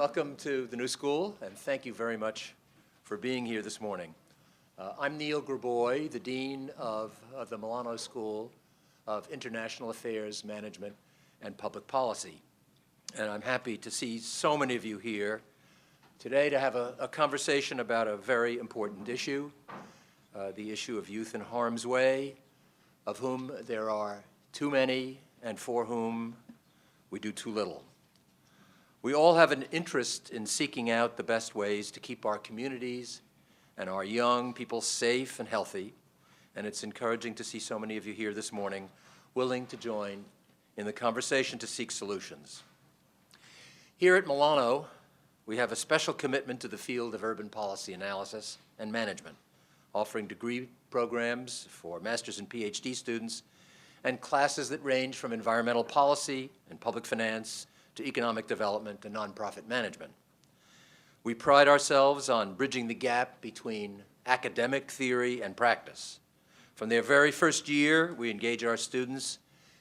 Welcome to the new school, and thank you very much for being here this morning. I'm Neil Graboy, the Dean of the Milano School of International Affairs, Management, and Public Policy. And I'm happy to see so many of you here today to have a conversation about a very important issue, the issue of youth in harm's way, of whom there are too many and for whom we do too little. We all have an interest in seeking out the best ways to keep our communities and our young people safe and healthy, and it's encouraging to see so many of you here this morning willing to join in the conversation to seek solutions. Here at Milano, we have a special commitment to the field of urban policy analysis and management, offering degree programs for master's and PhD students and classes that range from environmental policy and public finance to economic development and nonprofit management. We pride ourselves on bridging the gap between academic theory and practice. From their very first year, we engage our students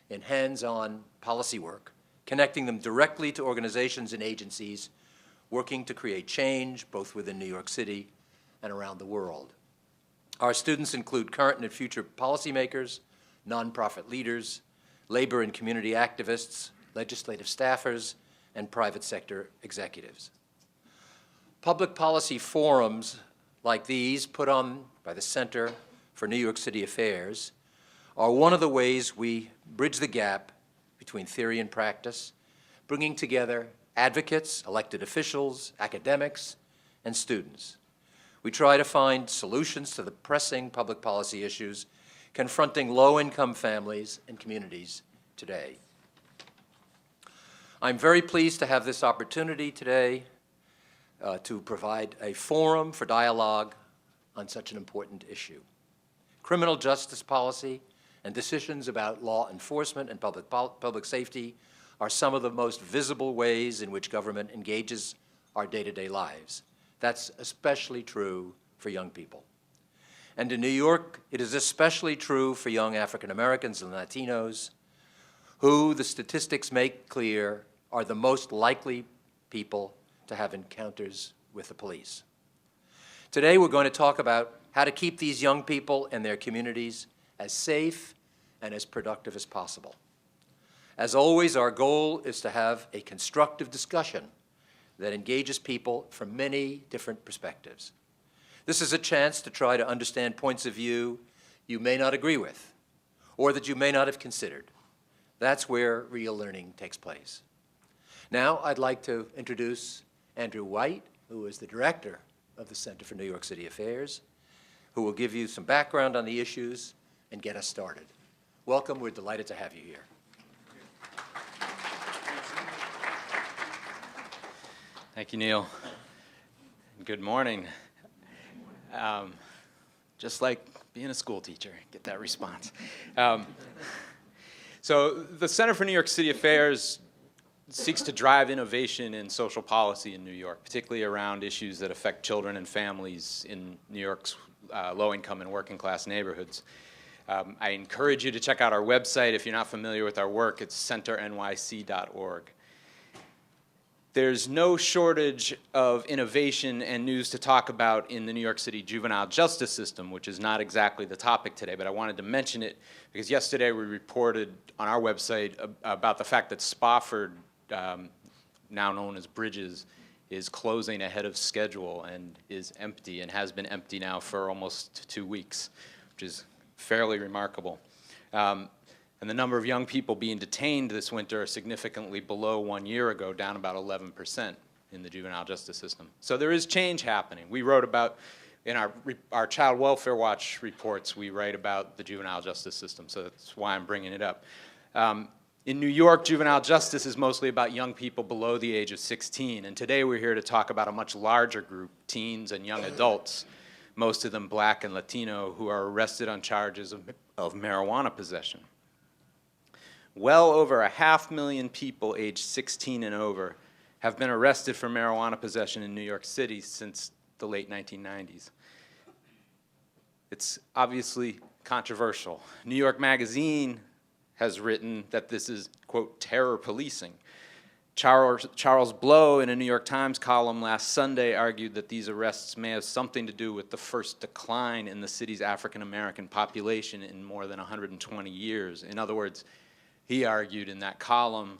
in hands-on policy work, connecting them directly to organizations and agencies working to create change both within New York City and around the world. Our students include current and future policymakers, nonprofit leaders, labor and community activists, legislative staffers, and private sector executives. Public policy forums like these put on by the Center for New York City Affairs are one of the ways we bridge the gap between theory and practice, bringing together advocates, elected officials, academics, and students. We try to find solutions to the pressing public policy issues confronting low-income families and communities today. I'm very pleased to have this opportunity today to provide a forum for dialogue on such an important issue. Criminal justice policy and decisions about law enforcement and public safety are some of the most visible ways in which government engages our day-to-day lives. That's especially true for young people. And in New York, it is especially true for young African Americans and Latinos, who the statistics make clear are the most likely people to have encounters with the police. Today, we're going to talk about how to keep these young people and their communities as safe and as productive as possible. As always, our goal is to have a constructive discussion that engages people from many different perspectives. This is a chance to try to understand points of view you may not agree with or that you may not have considered. That's where real learning takes place. Now, I'd like to introduce Andrew White, who is the director of the Center for New York City Affairs, who will give you some background on the issues and get us started. Welcome. We're delighted to have you here. Thank you, Neil. Good morning. Just like being a school teacher, get that response. So the Center for New York City Affairs seeks to drive innovation in social policy in New York, particularly around issues that affect children and families in New York's low-income and working-class neighborhoods. I encourage you to check out our website. If you're not familiar with our work, it's centernyc.org. There's no shortage of innovation and news to talk about in the New York City juvenile justice system, which is not exactly the topic today, but I wanted to mention it because yesterday we reported on our website about the fact that Spofford, now known as Bridges, is closing ahead of schedule and is empty and has been empty now for almost 2 weeks, which is fairly remarkable. And the number of young people being detained this winter are significantly below 1 year ago, down about 11% in the juvenile justice system. So there is change happening. We wrote about, in our Child Welfare Watch reports, we write about the juvenile justice system, so that's why I'm bringing it up. In New York, juvenile justice is mostly about young people below the age of 16, and today we're here to talk about a much larger group, teens and young adults, most of them Black and Latino, who are arrested on charges of marijuana possession. Well over 500,000 people aged 16 and over have been arrested for marijuana possession in New York City since the late 1990s. It's obviously controversial. New York Magazine has written that this is, quote, terror policing. Charles Blow, in a New York Times column last Sunday, argued that these arrests may have something to do with the first decline in the city's African-American population in more than 120 years. In other words, he argued in that column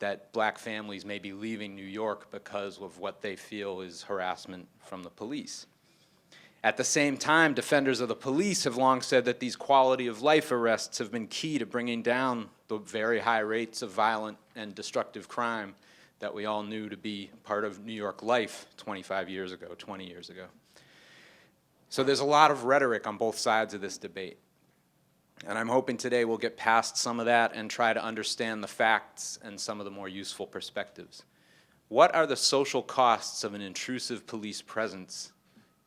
that black families may be leaving New York because of what they feel is harassment from the police. At the same time, defenders of the police have long said that these quality of life arrests have been key to bringing down the very high rates of violent and destructive crime that we all knew to be part of New York life 25 years ago, 20 years ago. So there's a lot of rhetoric on both sides of this debate. And I'm hoping today we'll get past some of that and try to understand the facts and some of the more useful perspectives. What are the social costs of an intrusive police presence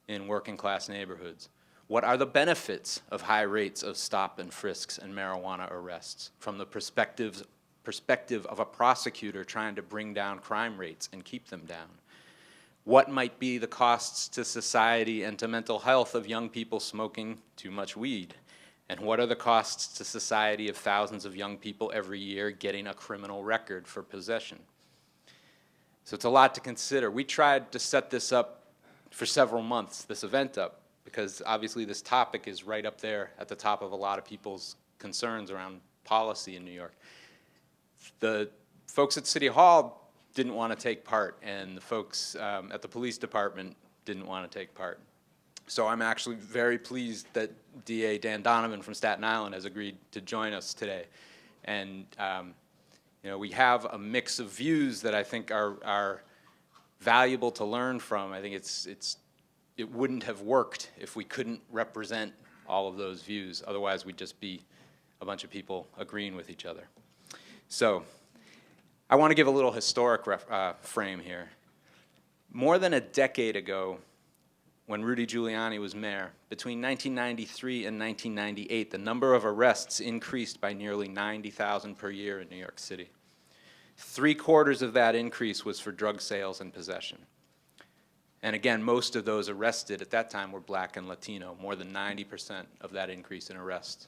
in working class neighborhoods? What are the benefits of high rates of stop and frisks and marijuana arrests from the perspective of a prosecutor trying to bring down crime rates and keep them down? What might be the costs to society and to mental health of young people smoking too much weed? And what are the costs to society of thousands of young people every year getting a criminal record for possession? So it's a lot to consider. We tried to set this up for several months, this event up, because obviously this topic is right up there at the top of a lot of people's concerns around policy in New York. The folks at City Hall didn't want to take part, and the folks at the police department didn't want to take part. So I'm actually very pleased that DA Dan Donovan from Staten Island has agreed to join us today. And you know, we have a mix of views that I think are valuable to learn from. I think it wouldn't have worked if we couldn't represent all of those views. Otherwise, we'd just be a bunch of people agreeing with each other. So I want to give a little historic frame here. More than a decade ago, when Rudy Giuliani was mayor, between 1993 and 1998, the number of arrests increased by nearly 90,000 per year in New York City. 3/4 of that increase was for drug sales and possession. And again, most of those arrested at that time were black and Latino, more than 90% of that increase in arrests.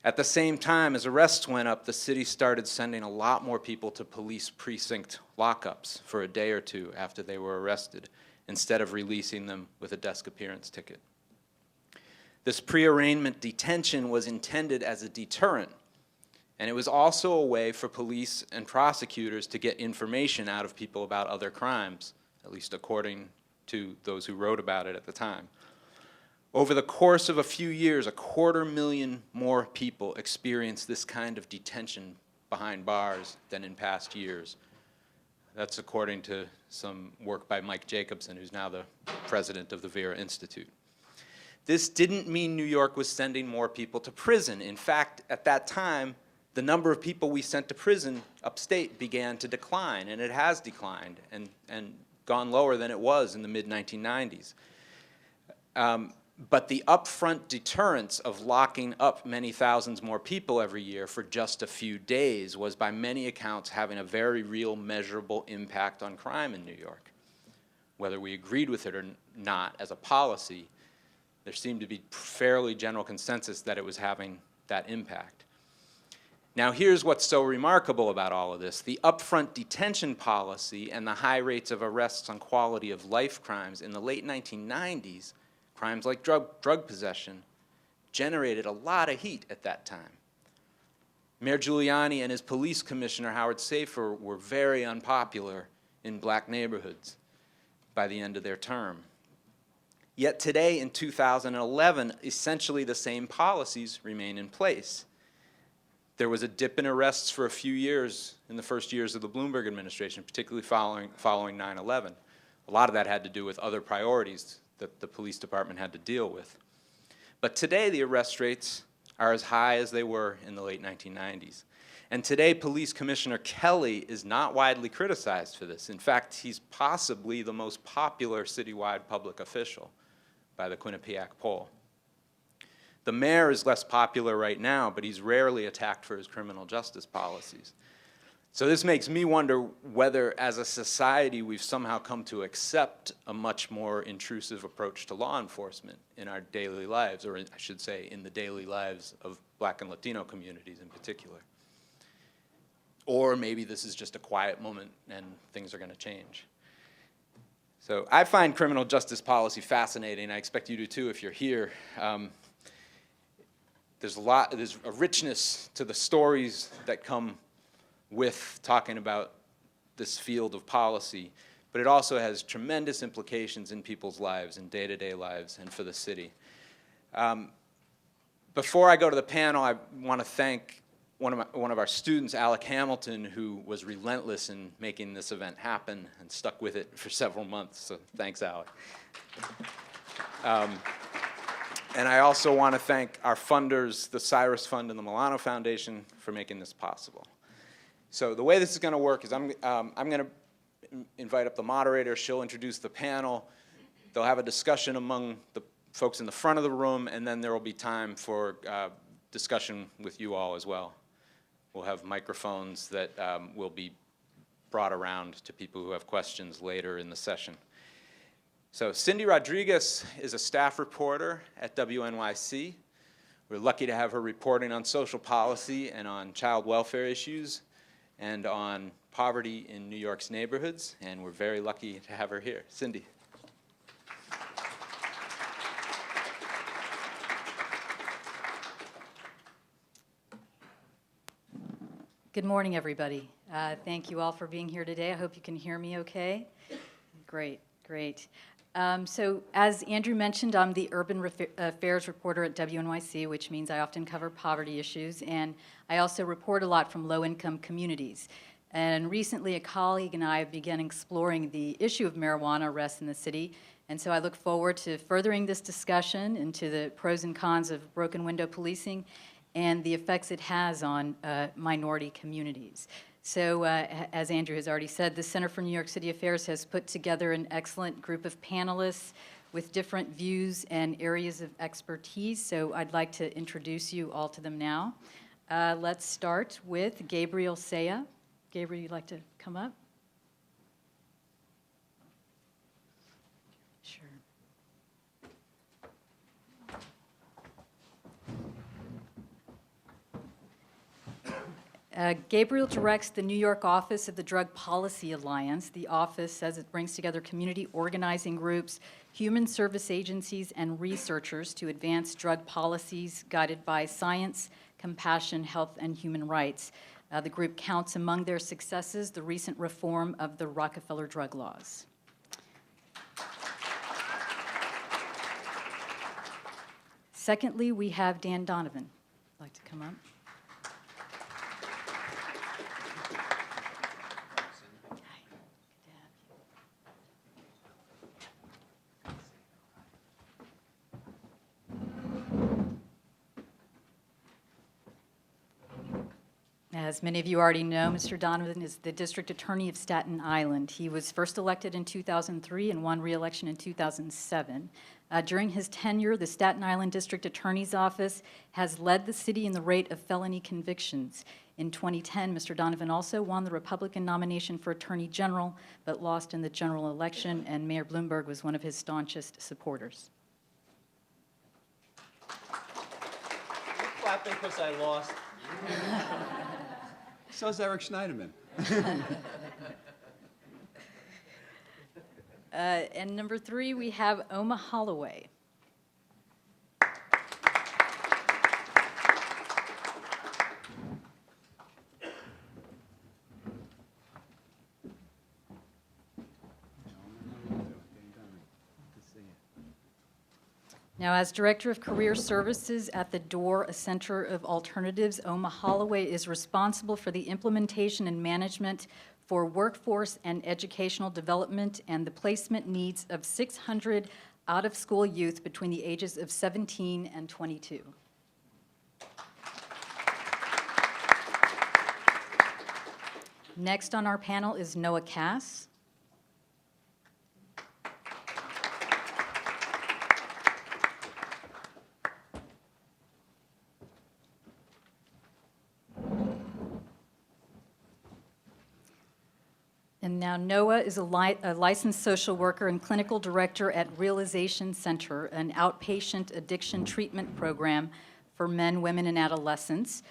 At the same time, as arrests went up, the city started sending a lot more people to police precinct lockups for a day or two after they were arrested, instead of releasing them with a desk appearance ticket. This pre-arraignment detention was intended as a deterrent, and it was also a way for police and prosecutors to get information out of people about other crimes, at least according to those who wrote about it at the time. Over the course of a few years, 250,000 more people experienced this kind of detention behind bars than in past years. That's according to some work by Mike Jacobson, who's now the president of the Vera Institute. This didn't mean New York was sending more people to prison. In fact, at that time, the number of people we sent to prison upstate began to decline, and it has declined and gone lower than it was in the mid-1990s. But the upfront deterrence of locking up many thousands more people every year for just a few days was by many accounts having a very real measurable impact on crime in New York. Whether we agreed with it or not as a policy, there seemed to be fairly general consensus that it was having that impact. Now here's what's so remarkable about all of this. The upfront detention policy and the high rates of arrests on quality of life crimes in the late 1990s, crimes like drug possession, generated a lot of heat at that time. Mayor Giuliani and his police commissioner, Howard Safir, were very unpopular in black neighborhoods by the end of their term. Yet today, in 2011, essentially the same policies remain in place. There was a dip in arrests for a few years in the first years of the Bloomberg administration, particularly following 9/11. A lot of that had to do with other priorities that the police department had to deal with. But today, the arrest rates are as high as they were in the late 1990s. And today, Police Commissioner Kelly is not widely criticized for this. In fact, he's possibly the most popular citywide public official by the Quinnipiac poll. The mayor is less popular right now, but he's rarely attacked for his criminal justice policies. So this makes me wonder whether, as a society, we've somehow come to accept a much more intrusive approach to law enforcement in our daily lives, or I should say, in the daily lives of black and Latino communities in particular. or maybe this is just a quiet moment and things are going to change. So I find criminal justice policy fascinating. I expect you do too if you're here. There's a richness to the stories that come with talking about this field of policy, but it also has tremendous implications in people's lives, in day-to-day lives, and for the city. Before I go to the panel, I want to thank one of our students, Alec Hamilton, who was relentless in making this event happen and stuck with it for several months. So thanks, Alec. And I also want to thank our funders, the Cyrus Fund and the Milano Foundation, for making this possible. So the way this is going to work is I'm going to invite up the moderator. She'll introduce the panel. They'll have a discussion among the folks in the front of the room, and then there will be time for discussion with you all as well. We'll have microphones that will be brought around to people who have questions later in the session. So Cindy Rodriguez is a staff reporter at WNYC. We're lucky to have her reporting on social policy and on child welfare issues and on poverty in New York's neighborhoods, and we're very lucky to have her here. Cindy. Good morning, everybody. Thank you all for being here today. I hope you can hear me okay. Great, great. So as Andrew mentioned, I'm the Urban Affairs reporter at WNYC, which means I often cover poverty issues, and I also report a lot from low-income communities. And recently, a colleague and I have begun exploring the issue of marijuana arrests in the city, and so I look forward to furthering this discussion into the pros and cons of broken window policing and the effects it has on minority communities. So as Andrew has already said, the Center for New York City Affairs has put together an excellent group of panelists with different views and areas of expertise. So I'd like to introduce you all to them now. Let's start with Gabriel Sayegh. Gabriel, you'd like to come up? Sure. Gabriel directs the New York office of the Drug Policy Alliance. The office says it brings together community organizing groups, human service agencies, and researchers to advance drug policies guided by science, compassion, health, and human rights. The group counts among their successes the recent reform of the Rockefeller drug laws. Secondly, we have Dan Donovan. I'd like to come up. As many of you already know, Mr. Donovan is the District Attorney of Staten Island. He was first elected in 2003 and won re-election in 2007. During his tenure, the Staten Island District Attorney's Office has led the city in the rate of felony convictions. In 2010, Mr. Donovan also won the Republican nomination for Attorney General, but lost in the general election, and Mayor Bloomberg was one of his staunchest supporters. You're clapping because I lost. So's Eric Schneiderman. And number three, we have Oma Holloway. Now, as Director of Career Services at the DOOR, a Center of Alternatives, Oma Holloway is responsible for the implementation and management for workforce and educational development and the placement needs of 600 out-of-school youth between the ages of 17 and 22. Next on our panel is Noah Kass. And now Noah is a licensed social worker and clinical director at Realization Center, an outpatient addiction treatment program for men, women, and adolescents.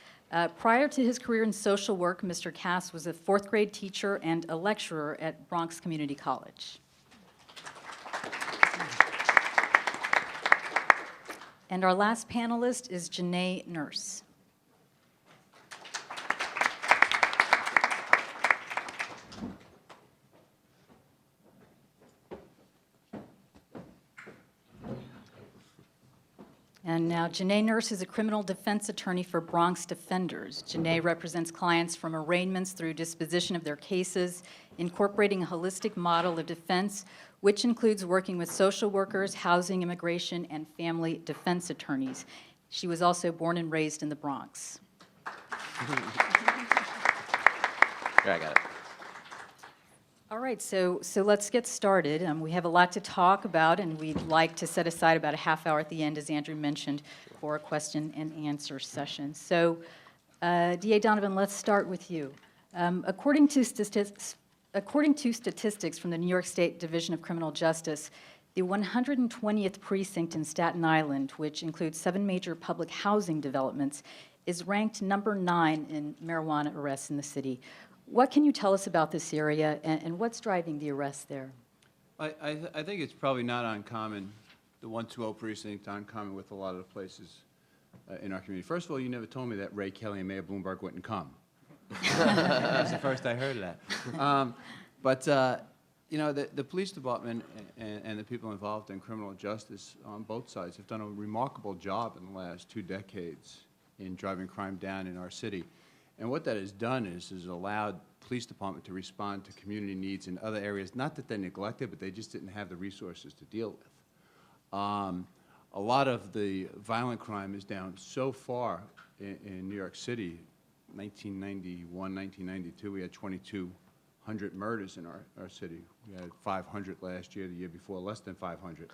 Prior to his career in social work, Mr. Kass was a fourth grade teacher and a lecturer at Bronx Community College. And our last panelist is Jenay Nurse. And now, Jenay Nurse is a criminal defense attorney for Bronx Defenders. Jenay represents clients from arraignments through disposition of their cases, incorporating a holistic model of defense, which includes working with social workers, housing, immigration, and family defense attorneys. She was also born and raised in the Bronx. Here, I got it. All right, so let's get started. We have a lot to talk about, and we'd like to set aside about a half hour at the end, as Andrew mentioned, for a question and answer session. So, DA Donovan, let's start with you. According to statistics from the New York State Division of Criminal Justice, the 120th precinct in Staten Island, which includes 7 major public housing developments, is ranked number 9 in marijuana arrests in the city. What can you tell us about this area, and what's driving the arrests there? I think it's probably not uncommon, the 120 precinct, uncommon with a lot of the places in our community. First of all, you never told me that Ray Kelly and Mayor Bloomberg wouldn't come. That's the first I heard of that. You know, the police department and the people involved in criminal justice on both sides have done a remarkable job in the last 2 decades in driving crime down in our city. And what that has done is allowed the police department to respond to community needs in other areas, not that they neglected, but they just didn't have the resources to deal with. A lot of the violent crime is down so far in New York City. 1991, 1992, we had 2,200 murders in our city. We had 500 last year, the year before, less than 500.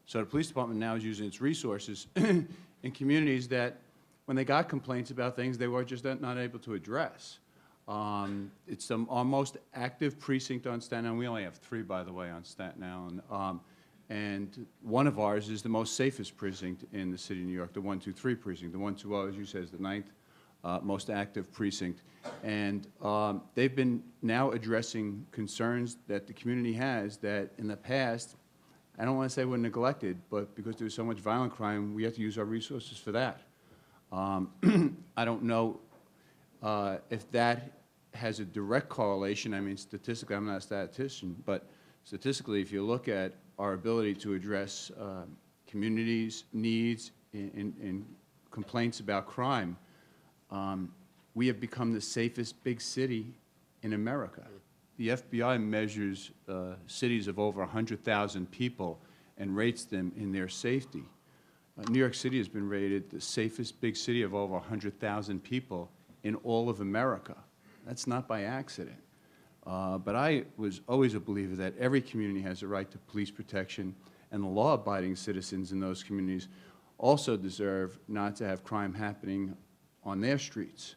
So the police department now is using its resources in communities that, when they got complaints about things, they were just not able to address. It's our most active precinct on Staten Island. We only have 3, by the way, on Staten Island. And one of ours is the most safest precinct in the city of New York, the 123 precinct. The 120, as you said, is the 9th most active precinct. And they've been now addressing concerns that the community has that in the past, I don't want to say were neglected, but because there was so much violent crime, we have to use our resources for that. I don't know if that has a direct correlation. I mean, statistically, I'm not a statistician, but statistically, if you look at our ability to address communities' needs in complaints about crime, we have become the safest big city in America. The FBI measures cities of over 100,000 people and rates them in their safety. New York City has been rated the safest big city of over 100,000 people in all of America. That's not by accident. But I was always a believer that every community has a right to police protection, and the law-abiding citizens in those communities also deserve not to have crime happening on their streets.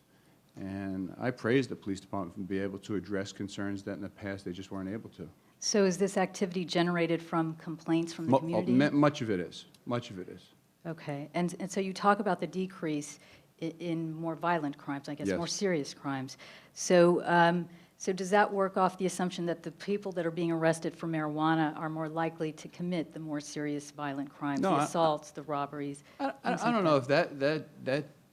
And I praise the police department for being able to address concerns that in the past they just weren't able to. So is this activity generated from complaints from the community? Much of it is. Much of it is. Okay, and so you talk about the decrease in more violent crimes, I guess, Yes. more serious crimes. So, so does that work off the assumption that the people that are being arrested for marijuana are more likely to commit the more serious violent crimes, No, the assaults, the robberies? I don't know if that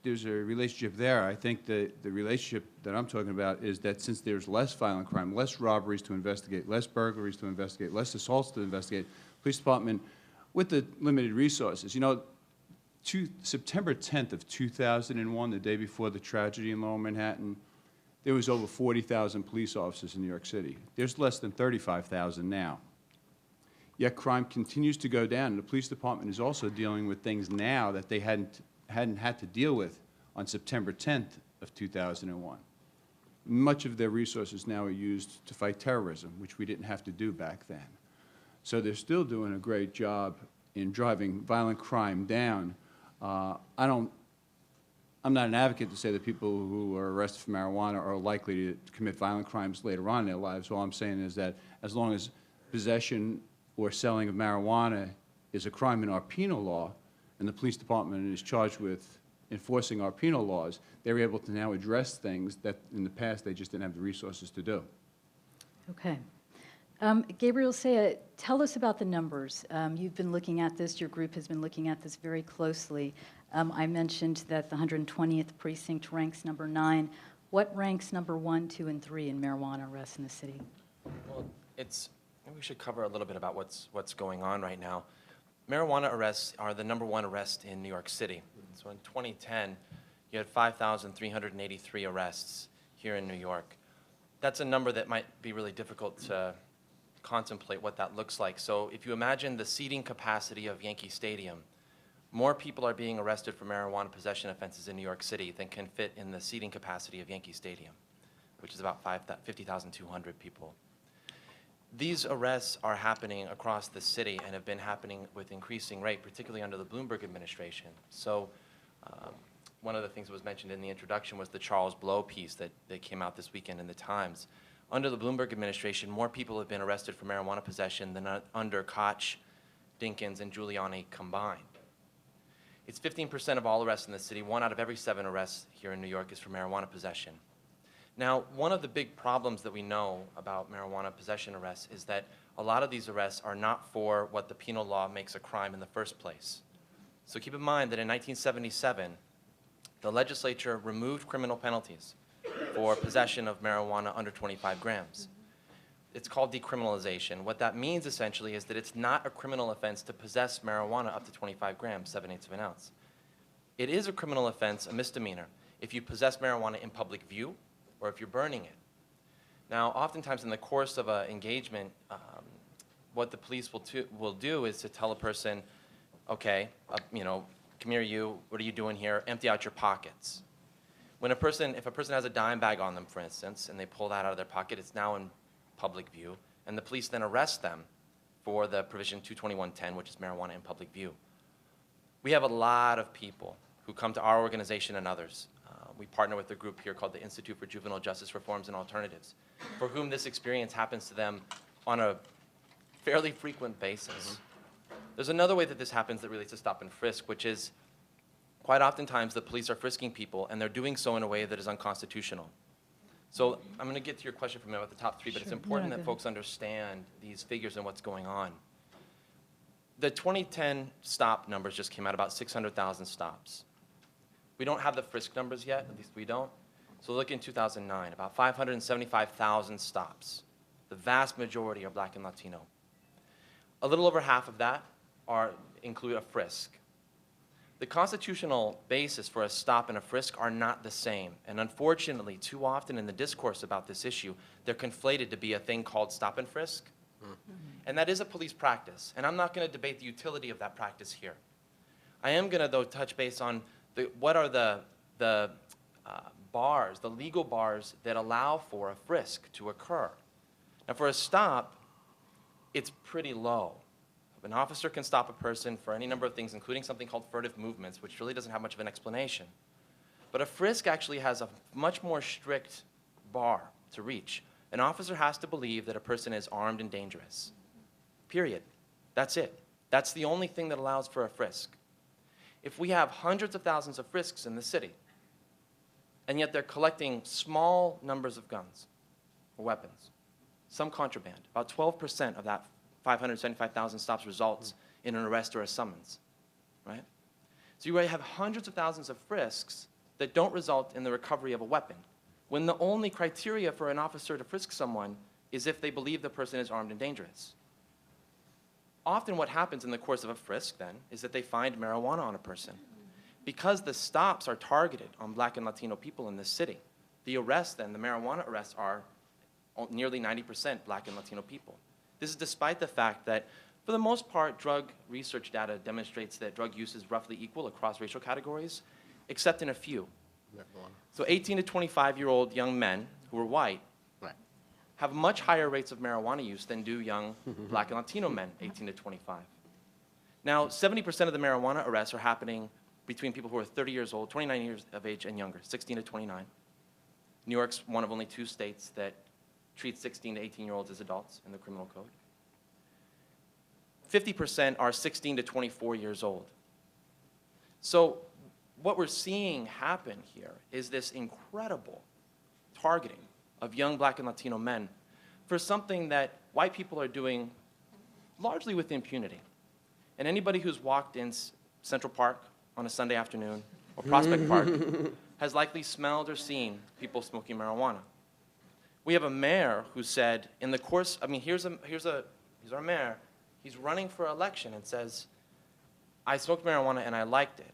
there's a relationship there. I think the relationship that I'm talking about is that since there's less violent crime, less robberies to investigate, less burglaries to investigate, less assaults to investigate, police department, with the limited resources, you know, September 10th of 2001, the day before the tragedy in Lower Manhattan, there was over 40,000 police officers in New York City. There's less than 35,000 now. Yet crime continues to go down, and the police department is also dealing with things now that they hadn't had to deal with on September 10th of 2001. Much of their resources now are used to fight terrorism, which we didn't have to do back then. So they're still doing a great job in driving violent crime down. I'm not an advocate to say that people who are arrested for marijuana are likely to commit violent crimes later on in their lives. All I'm saying is that as long as possession or selling of marijuana is a crime in our penal law, and the police department is charged with enforcing our penal laws, they're able to now address things that in the past they just didn't have the resources to do. Okay. Gabriel Sayegh, tell us about the numbers. You've been looking at this, your group has been looking at this very closely. I mentioned that the 120th precinct ranks number 9. What ranks number 1, 2, and 3 in marijuana arrests in the city? Well, maybe we should cover a little bit about what's going on right now. Marijuana arrests are the number 1 arrest in New York City. So in 2010, you had 5,383 arrests here in New York. That's a number that might be really difficult to contemplate what that looks like. So if you imagine the seating capacity of Yankee Stadium, more people are being arrested for marijuana possession offenses in New York City than can fit in the seating capacity of Yankee Stadium, which is about 50,200 people. These arrests are happening across the city and have been happening with increasing rate, particularly under the Bloomberg administration. So one of the things that was mentioned in the introduction was the Charles Blow piece that came out this weekend in the Times. Under the Bloomberg administration, more people have been arrested for marijuana possession than under Koch, Dinkins, and Giuliani combined. It's 15% of all arrests in the city. 1 out of every 7 arrests here in New York is for marijuana possession. Now, one of the big problems that we know about marijuana possession arrests is that a lot of these arrests are not for what the penal law makes a crime in the first place. So keep in mind that in 1977, the legislature removed criminal penalties for possession of marijuana under 25 grams. It's called decriminalization. What that means essentially is that it's not a criminal offense to possess marijuana up to 25 grams, 7/8 of an ounce. It is a criminal offense, a misdemeanor, if you possess marijuana in public view or if you're burning it. Now, oftentimes in the course of an engagement, what the police will do is to tell a person, okay, come here you, what are you doing here? Empty out your pockets. If a person has a dime bag on them, for instance, and they pull that out of their pocket, it's now in public view, and the police then arrest them for the provision 221.10, which is marijuana in public view. We have a lot of people who come to our organization and others. We partner with a group here called the Institute for Juvenile Justice Reforms and Alternatives, for whom this experience happens to them on a fairly frequent basis. There's another way that this happens that relates to stop and frisk, which is quite oftentimes the police are frisking people, and they're doing so in a way that is unconstitutional. So I'm going to get to your question for a minute about the top 3, but it's important that folks understand these figures and what's going on. The 2010 stop numbers just came out, about 600,000 stops. We don't have the frisk numbers yet, at least we don't. So look in 2009, about 575,000 stops. The vast majority are Black and Latino. A little over half of that include a frisk. The constitutional basis for a stop and a frisk are not the same. And unfortunately, too often in the discourse about this issue, they're conflated to be a thing called stop and frisk. And that is a police practice. And I'm not going to debate the utility of that practice here. I am going to, though, touch base on what are the bars, the legal bars that allow for a frisk to occur. Now, for a stop, it's pretty low. An officer can stop a person for any number of things, including something called furtive movements, which really doesn't have much of an explanation. But a frisk actually has a much more strict bar to reach. An officer has to believe that a person is armed and dangerous. Period. That's it. That's the only thing that allows for a frisk. If we have hundreds of thousands of frisks in the city, and yet they're collecting small numbers of guns or weapons, some contraband, about 12% of that 575,000 stops results in an arrest or a summons, right? So you already have hundreds of thousands of frisks that don't result in the recovery of a weapon, when the only criteria for an officer to frisk someone is if they believe the person is armed and dangerous. Often what happens in the course of a frisk, then, is that they find marijuana on a person. Because the stops are targeted on Black and Latino people in this city, the arrests, then, the marijuana arrests are nearly 90% Black and Latino people. This is despite the fact that, for the most part, drug research data demonstrates that drug use is roughly equal across racial categories, except in a few. So 18 to 25-year-old young men who are white have much higher rates of marijuana use than do young Black and Latino men, 18 to 25. Now, 70% of the marijuana arrests are happening between people who are 30 years old, 29 years of age and younger, 16 to 29. New York's one of only 2 states that treats 16 to 18-year-olds as adults in the criminal code. 50% are 16 to 24 years old. So what we're seeing happen here is this incredible targeting of young Black and Latino men for something that white people are doing largely with impunity. And anybody who's walked in Central Park on a Sunday afternoon or Prospect Park has likely smelled or seen people smoking marijuana. We have a mayor who said, in the course, I mean, here's our mayor. He's running for election and says, I smoked marijuana and I liked it.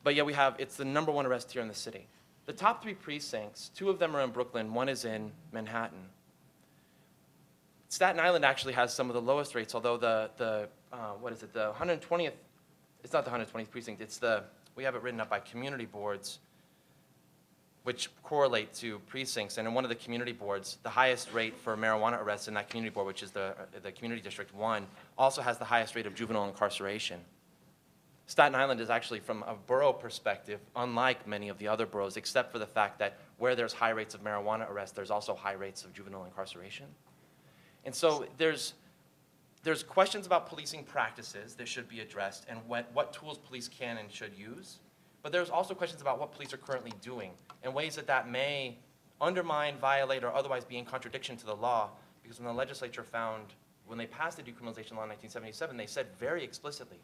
But yet it's the #1 arrest here in the city. The top 3 precincts, 2 of them are in Brooklyn, 1 is in Manhattan. Staten Island actually has some of the lowest rates, although the 120th, it's not the 120th precinct, we have it written up by community boards, which correlate to precincts. And in one of the community boards, the highest rate for marijuana arrests in that community board, which is the Community District 1, also has the highest rate of juvenile incarceration. Staten Island is actually, from a borough perspective, unlike many of the other boroughs, except for the fact that where there's high rates of marijuana arrest, there's also high rates of juvenile incarceration. And so there's questions about policing practices that should be addressed and what tools police can and should use. But there's also questions about what police are currently doing in ways that may undermine, violate, or otherwise be in contradiction to the law. Because when the legislature when they passed the decriminalization law in 1977, they said very explicitly,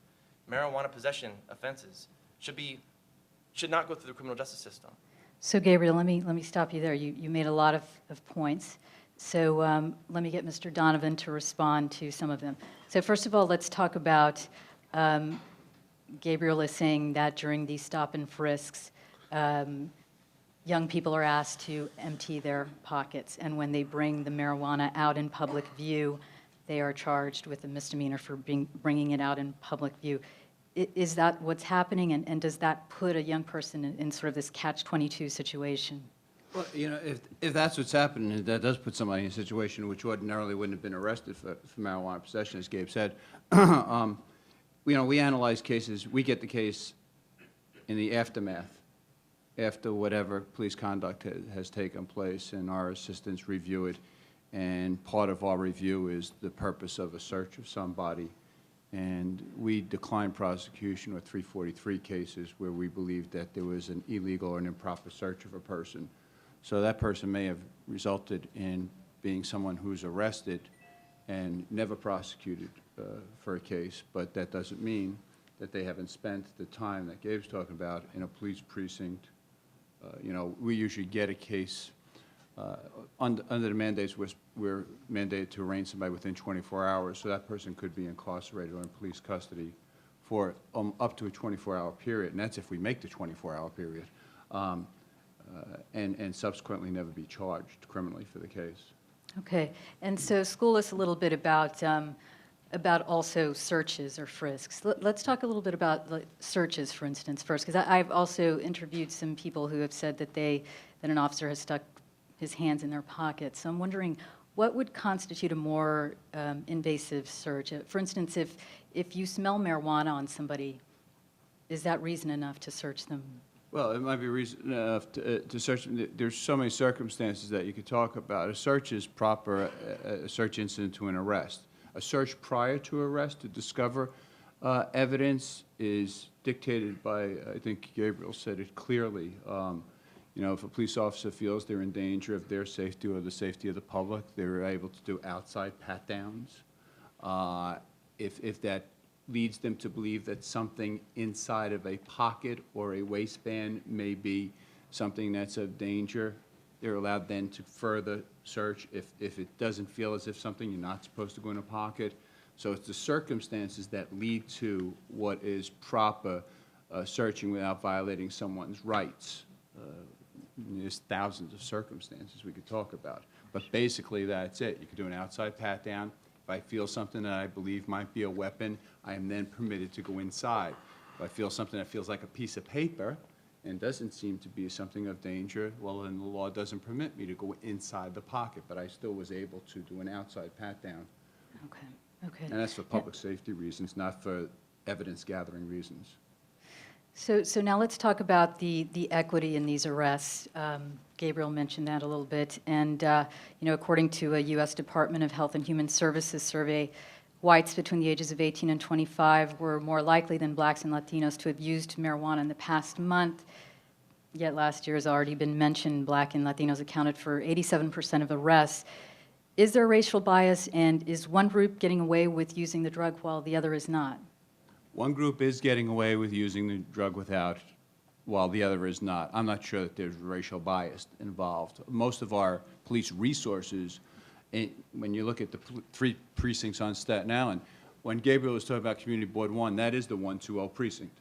marijuana possession offenses should not go through the criminal justice system. So Gabriel, let me stop you there. You made a lot of points. So let me get Mr. Donovan to respond to some of them. So first of all, let's talk about, Gabriel is saying that during these stop and frisks, young people are asked to empty their pockets, and when they bring the marijuana out in public view, they are charged with a misdemeanor for bringing it out in public view. Is that what's happening, and does that put a young person in sort of this catch-22 situation? Well, you know, if that's what's happening, that does put somebody in a situation which ordinarily wouldn't have been arrested for marijuana possession, as Gabe said. You know, we analyze cases. We get the case in the aftermath, after whatever police conduct has taken place, and our assistants review it. And part of our review is the purpose of a search of somebody. And we decline prosecution with 343 cases where we believe that there was an illegal or an improper search of a person. So that person may have resulted in being someone who's arrested and never prosecuted for a case, but that doesn't mean that they haven't spent the time that Gabe's talking about in a police precinct. You know, we usually get a case under the mandates. We're mandated to arraign somebody within 24 hours, so that person could be incarcerated or in police custody for up to a 24-hour period, and that's if we make the 24-hour period. And subsequently never be charged criminally for the case. Okay, and so school us a little bit about also searches or frisks. Let's talk a little bit about searches, for instance, first, because I've also interviewed some people who have said that an officer has stuck his hands in their pockets. So I'm wondering, what would constitute a more invasive search? For instance, if you smell marijuana on somebody, is that reason enough to search them? Well, it might be reason enough to search. There's so many circumstances that you could talk about. A search is proper, a search incident to an arrest. A search prior to arrest to discover evidence is dictated by, I think Gabriel said it clearly. You know, if a police officer feels they're in danger of their safety or the safety of the public, they're able to do outside pat-downs. If that leads them to believe that something inside of a pocket or a waistband may be something that's of danger, they're allowed then to further search if it doesn't feel as if something you're not supposed to go in a pocket. So it's the circumstances that lead to what is proper searching without violating someone's rights. There's thousands of circumstances we could talk about. But basically that's it. You could do an outside pat-down. If I feel something that I believe might be a weapon, I am then permitted to go inside. If I feel something that feels like a piece of paper and doesn't seem to be something of danger, well, then the law doesn't permit me to go inside the pocket, but I still was able to do an outside pat-down. Okay, okay. And that's for public safety reasons, not for evidence-gathering reasons. So now let's talk about the equity in these arrests. Gabriel mentioned that a little bit. And, you know, according to a U.S. Department of Health and Human Services survey, whites between the ages of 18 and 25 were more likely than blacks and Latinos to have used marijuana in the past month. Yet last year, has already been mentioned, black and Latinos accounted for 87% of arrests. Is there racial bias, and is one group getting away with using the drug while the other is not? One group is getting away with using the drug without, while the other is not. I'm not sure that there's racial bias involved. Most of our police resources, when you look at the 3 precincts on Staten Island, when Gabriel was talking about Community Board 1, that is the 120 precinct.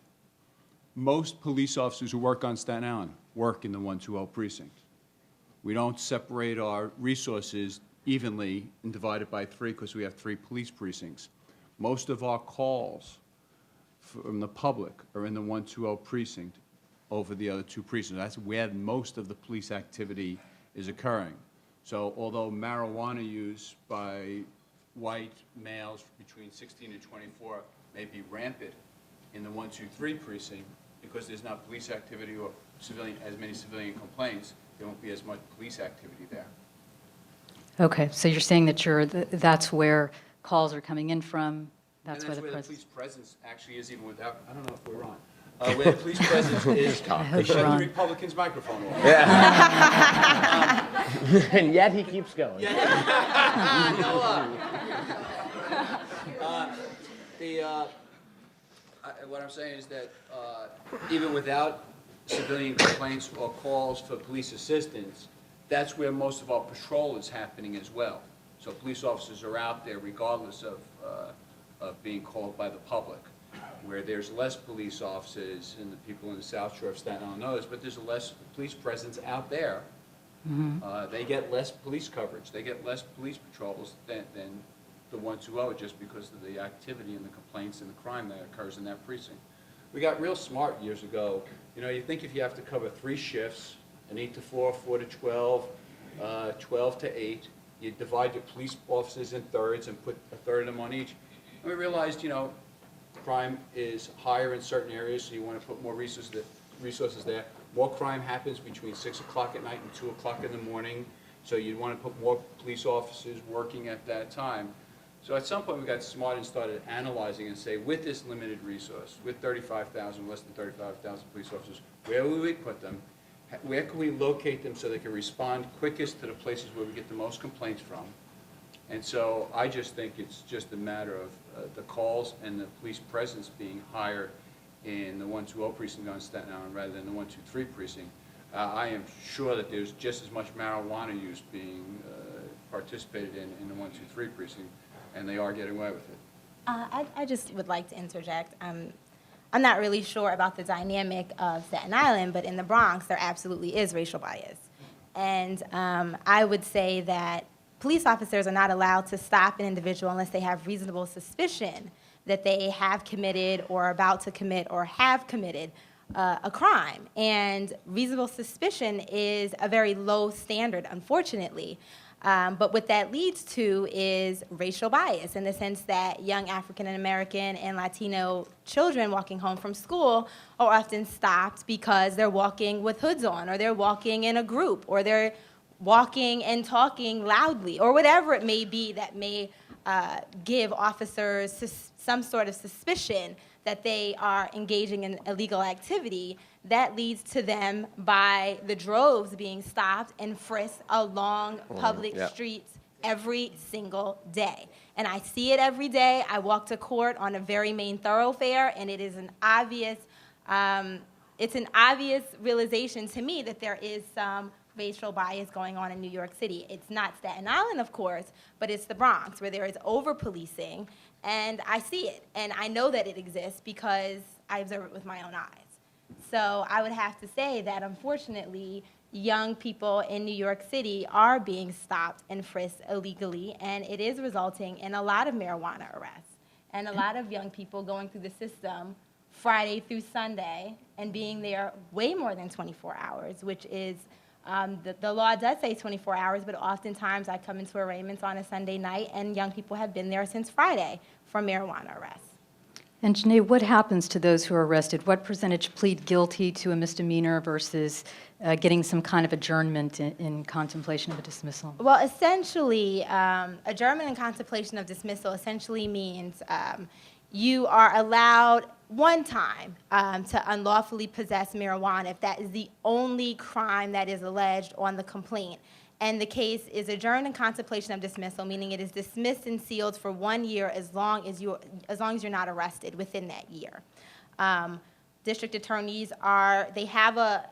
Most police officers who work on Staten Island work in the 120 precinct. We don't separate our resources evenly and divide it by 3 because we have 3 police precincts. Most of our calls from the public are in the 120 precinct over the other 2 precincts. That's where most of the police activity is occurring. So although marijuana use by white males between 16 and 24 may be rampant in the 123 precinct, because there's not police activity or as many civilian complaints, there won't be as much police activity there. Okay, so you're saying that that's where calls are coming in from, that's where the police presence. presence actually is, even without, I don't know if we're on. Where the police presence is, they shut the Republicans' microphone off. And yet he keeps going. What I'm saying is that even without civilian complaints or calls for police assistance, that's where most of our patrol is happening as well. So police officers are out there regardless of being called by the public. Where there's less police officers, and the people in the South Shore of Staten Island knows, but there's less police presence out there. They get less police coverage. They get less police patrols than the 120, just because of the activity and the complaints and the crime that occurs in that precinct. We got real smart years ago. You know, you think if you have to cover 3 shifts, an 8 to 4, 4 to 12, 12 to 8, you divide your police officers in thirds and put a third of them on each. And we realized, you know, crime is higher in certain areas, so you want to put more resources there. More crime happens between 6 o'clock at night and 2 o'clock in the morning, so you'd want to put more police officers working at that time. So at some point we got smart and started analyzing and say, with this limited resource, with 35,000, less than 35,000 police officers, where will we put them? Where can we locate them so they can respond quickest to the places where we get the most complaints from? And so I just think it's just a matter of the calls and the police presence being higher in the 120 precinct on Staten Island rather than the 123 precinct. I am sure that there's just as much marijuana use being participated in the 123 precinct, and they are getting away with it. I just would like to interject. I'm not really sure about the dynamic of Staten Island, but in the Bronx, there absolutely is racial bias. And I would say that police officers are not allowed to stop an individual unless they have reasonable suspicion that they have committed or are about to commit or have committed a crime. And reasonable suspicion is a very low standard, unfortunately. But what that leads to is racial bias, in the sense that young African American and Latino children walking home from school are often stopped because they're walking with hoods on, or they're walking in a group, or they're walking and talking loudly, or whatever it may be that may give officers some sort of suspicion that they are engaging in illegal activity. That leads to them, by the droves, being stopped and frisked along public streets every single day. And I see it every day. I walk to court on a very main thoroughfare, and it is an obvious, it's an obvious realization to me that there is some racial bias going on in New York City. It's not Staten Island, of course, but it's the Bronx, where there is over-policing, and I see it, and I know that it exists because I observe it with my own eyes. So I would have to say that, unfortunately, young people in New York City are being stopped and frisked illegally, and it is resulting in a lot of marijuana arrests and a lot of young people going through the system Friday through Sunday and being there way more than 24 hours, which is, the law does say 24 hours, but oftentimes I come into arraignments on a Sunday night, and young people have been there since Friday for marijuana arrests. And Jenay, what happens to those who are arrested? What percentage plead guilty to a misdemeanor versus getting some kind of adjournment in contemplation of a dismissal? Well, essentially, adjournment and contemplation of dismissal essentially means you are allowed one time to unlawfully possess marijuana if that is the only crime that is alleged on the complaint. And the case is adjourned in contemplation of dismissal, meaning it is dismissed and sealed for 1 year as long as you're not arrested within that year. District attorneys they have a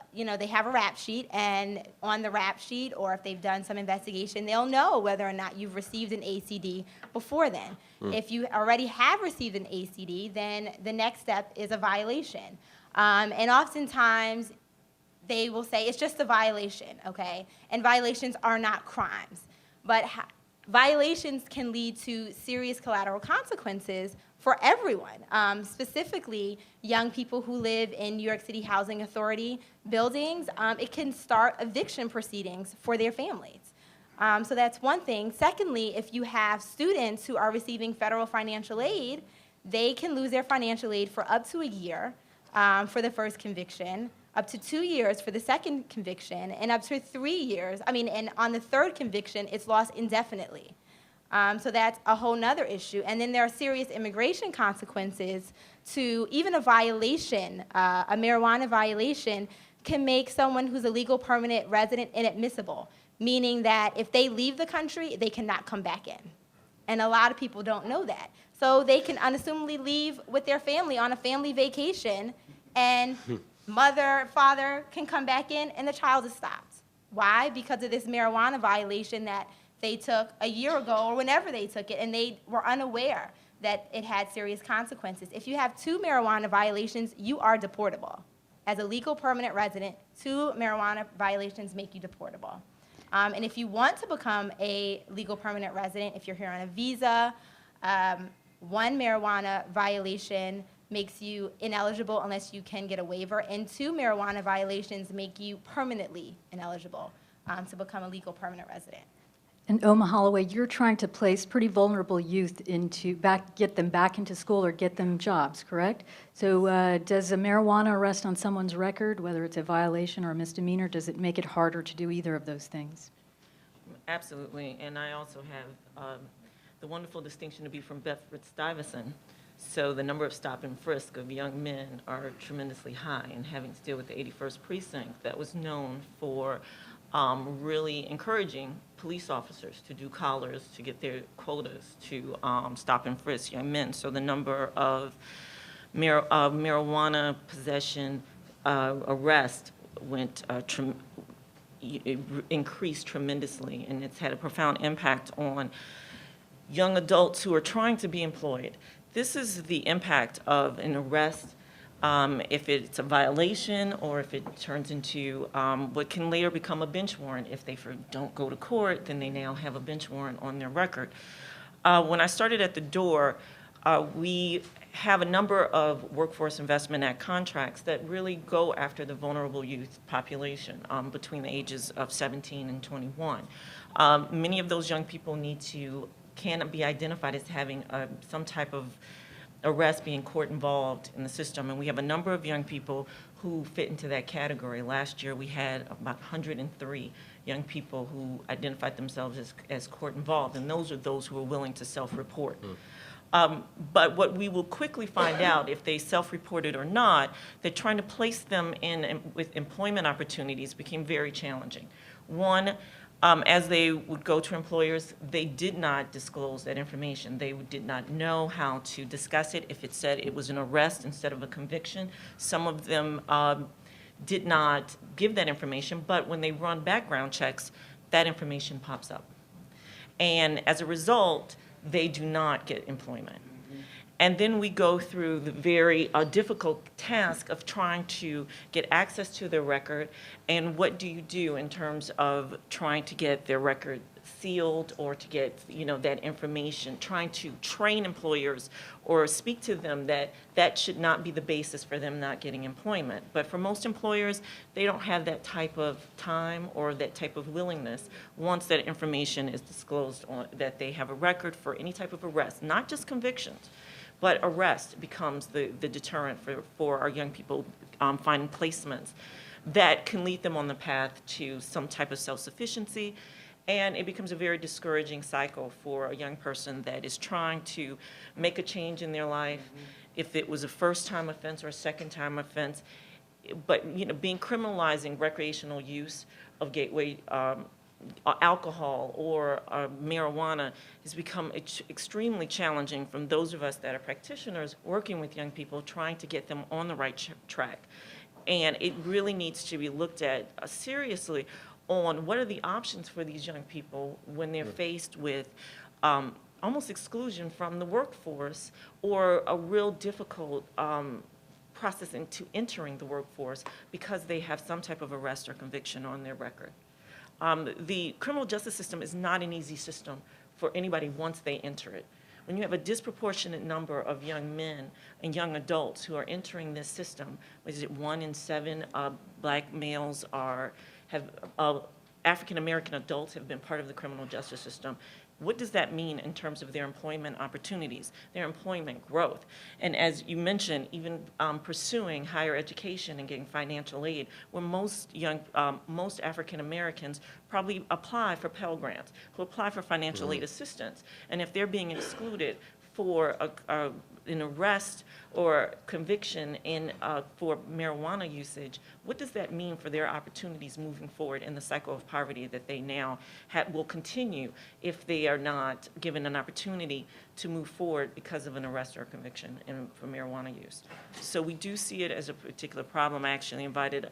rap sheet, and on the rap sheet, or if they've done some investigation, they'll know whether or not you've received an ACD before then. If you already have received an ACD, then the next step is a violation. And oftentimes, they will say it's just a violation, okay? And violations are not crimes. But violations can lead to serious collateral consequences for everyone, specifically young people who live in New York City Housing Authority buildings. It can start eviction proceedings for their families. So that's one thing. Secondly, if you have students who are receiving federal financial aid, they can lose their financial aid for up to a year for the first conviction, up to 2 years for the second conviction, and up to 3 years. And on the third conviction, it's lost indefinitely. So that's a whole nother issue. And then there are serious immigration consequences to even a violation. A marijuana violation can make someone who's a legal permanent resident inadmissible, meaning that if they leave the country, they cannot come back in. And a lot of people don't know that. So they can unassumingly leave with their family on a family vacation, and mother, father can come back in, and the child is stopped. Why? Because of this marijuana violation that they took a year ago or whenever they took it, and they were unaware that it had serious consequences. If you have 2 marijuana violations, you are deportable. As a legal permanent resident, 2 marijuana violations make you deportable. And if you want to become a legal permanent resident, if you're here on a visa, 1 marijuana violation makes you ineligible unless you can get a waiver, and 2 marijuana violations make you permanently ineligible to become a legal permanent resident. And Oma Holloway, you're trying to place pretty vulnerable youth get them back into school or get them jobs, correct? So does a marijuana arrest on someone's record, whether it's a violation or a misdemeanor, does it make it harder to do either of those things? Absolutely, and I also have the wonderful distinction to be from Bedford-Stuyvesant. So the number of stop and frisk of young men are tremendously high, and having to deal with the 81st precinct that was known for really encouraging police officers to do collars to get their quotas to stop and frisk young men. So the number of marijuana possession arrest increased tremendously, and it's had a profound impact on young adults who are trying to be employed. This is the impact of an arrest, if it's a violation or if it turns into what can later become a bench warrant. If they don't go to court, then they now have a bench warrant on their record. When I started at the door, we have a number of Workforce Investment Act contracts that really go after the vulnerable youth population between the ages of 17 and 21. Many of those young people can be identified as having some type of arrest, being court involved in the system, and we have a number of young people who fit into that category. Last year we had about 103 young people who identified themselves as court involved, and those are those who are willing to self-report. But what we will quickly find out, if they self-reported or not, that trying to place them with employment opportunities became very challenging. One, as they would go to employers, they did not disclose that information. They did not know how to discuss it if it said it was an arrest instead of a conviction. Some of them did not give that information, but when they run background checks, that information pops up. And as a result, they do not get employment. And then we go through the very difficult task of trying to get access to their record, and what do you do in terms of trying to get their record sealed or to get, that information, trying to train employers or speak to them that that should not be the basis for them not getting employment. But for most employers, they don't have that type of time or that type of willingness once that information is disclosed that they have a record for any type of arrest, not just convictions, but arrest becomes the deterrent for our young people finding placements that can lead them on the path to some type of self-sufficiency. And it becomes a very discouraging cycle for a young person that is trying to make a change in their life. If it was a first-time offense or a second-time offense, but being criminalizing recreational use of gateway alcohol or marijuana has become extremely challenging from those of us that are practitioners working with young people, trying to get them on the right track. And it really needs to be looked at seriously on what are the options for these young people when they're faced with almost exclusion from the workforce or a real difficult process into entering the workforce because they have some type of arrest or conviction on their record. The criminal justice system is not an easy system for anybody once they enter it. When you have a disproportionate number of young men and young adults who are entering this system, is it 1 in 7 black males African-American adults have been part of the criminal justice system. What does that mean in terms of their employment opportunities, their employment growth? And as you mentioned, even pursuing higher education and getting financial aid, where most African Americans probably apply for Pell Grants, who apply for financial aid assistance. And if they're being excluded for an arrest or conviction for marijuana usage, what does that mean for their opportunities moving forward in the cycle of poverty that they now will continue if they are not given an opportunity to move forward because of an arrest or conviction for marijuana use? So we do see it as a particular problem. I actually invited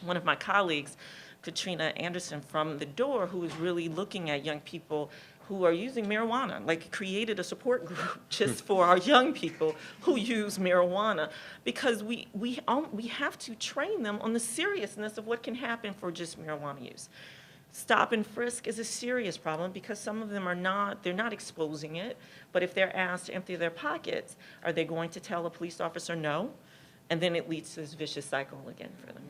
one of my colleagues, Katrina Anderson, from the door, who is really looking at young people who are using marijuana, like created a support group just for our young people who use marijuana, because we have to train them on the seriousness of what can happen for just marijuana use. Stop and frisk is a serious problem because some of them they're not exposing it, but if they're asked to empty their pockets, are they going to tell a police officer no? And then it leads to this vicious cycle again for them.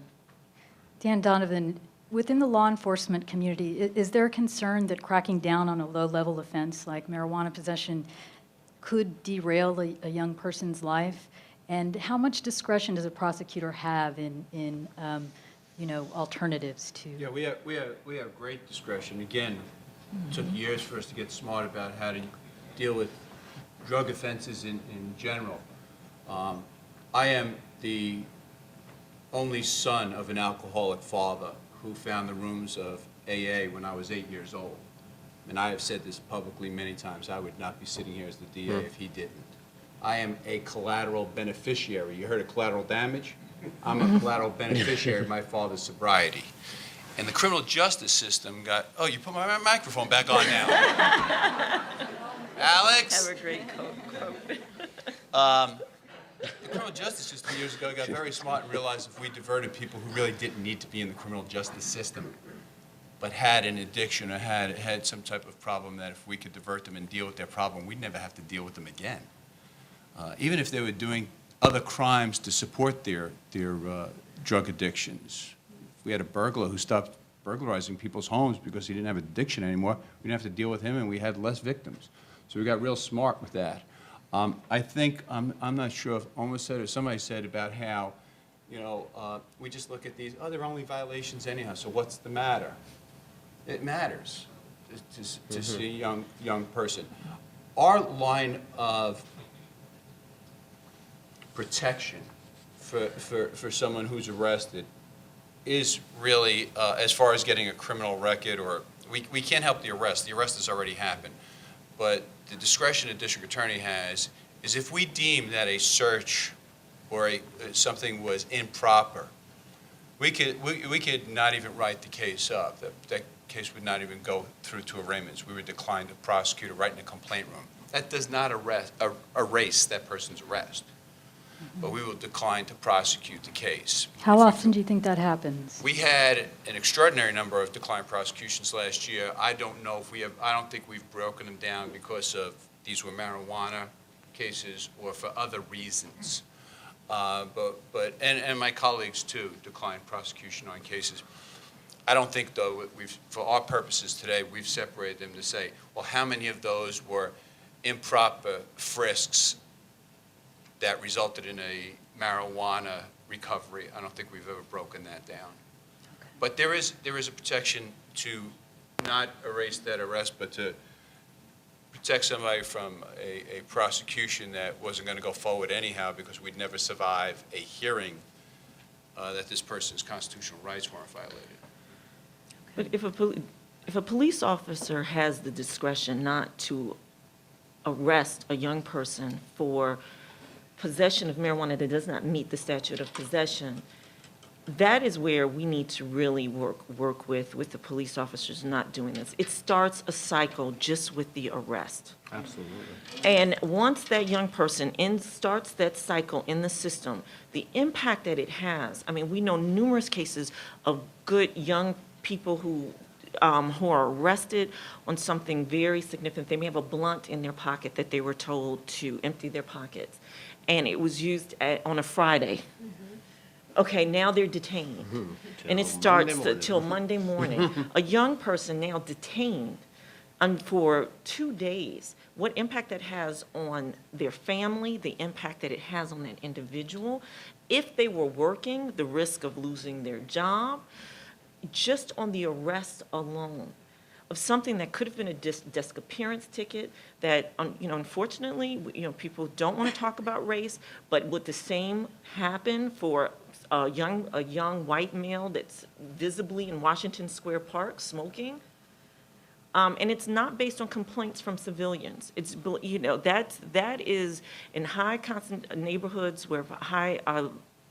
Dan Donovan, within the law enforcement community, is there a concern that cracking down on a low-level offense like marijuana possession could derail a young person's life? And how much discretion does a prosecutor have in alternatives to? Yeah, we have great discretion. Again, it took years for us to get smart about how to deal with drug offenses in general. I am the only son of an alcoholic father who found the rooms of AA when I was 8 years old. And I have said this publicly many times, I would not be sitting here as the DA if he didn't. I am a collateral beneficiary. You heard of collateral damage? I'm a collateral beneficiary of my father's sobriety. And the criminal justice system you put my microphone back on now. Alex? Have a great quote. The criminal justice system years ago got very smart and realized if we diverted people who really didn't need to be in the criminal justice system, but had an addiction or had some type of problem, that if we could divert them and deal with their problem, we'd never have to deal with them again. Even if they were doing other crimes to support their drug addictions. If we had a burglar who stopped burglarizing people's homes because he didn't have an addiction anymore, we didn't have to deal with him and we had less victims. So we got real smart with that. I think, I'm not sure if Oma said or somebody said about how, we just look at these, they're only violations anyhow, so what's the matter? It matters to see a young person. Our line of protection for someone who's arrested is really, as far as getting a criminal record, or we can't help the arrest. The arrest has already happened. But the discretion a district attorney has is if we deem that a search or something was improper, we could not even write the case up. That case would not even go through to arraignments. We would decline to prosecute or write in a complaint room. That does not erase that person's arrest. but we will decline to prosecute the case. How often do you think that happens? We had an extraordinary number of declined prosecutions last year. I don't know if we have, I don't think we've broken them down because of these were marijuana cases or for other reasons. And my colleagues too declined prosecution on cases. I don't think though, for our purposes today, we've separated them to say, well, how many of those were improper frisks that resulted in a marijuana recovery? I don't think we've ever broken that down. But there is a protection to not erase that arrest, but to protect somebody from a prosecution that wasn't going to go forward anyhow because we'd never survive a hearing that this person's constitutional rights weren't violated. But if a police officer has the discretion not to arrest a young person for possession of marijuana that does not meet the statute of possession, that is where we need to really work with the police officers not doing this. It starts a cycle just with the arrest. Absolutely. And once that young person starts that cycle in the system, the impact that it has, I mean, we know numerous cases of good young people who are arrested on something very significant. They may have a blunt in their pocket that they were told to empty their pockets, and it was used on a Friday. Okay, now they're detained. And it starts till Monday morning. A young person now detained for 2 days. What impact that has on their family, the impact that it has on that individual. If they were working, the risk of losing their job, just on the arrest alone of something that could have been a desk appearance ticket that, unfortunately, people don't want to talk about race, but would the same happen for a young white male that's visibly in Washington Square Park smoking? And it's not based on complaints from civilians. It's, that is in high constant neighborhoods where high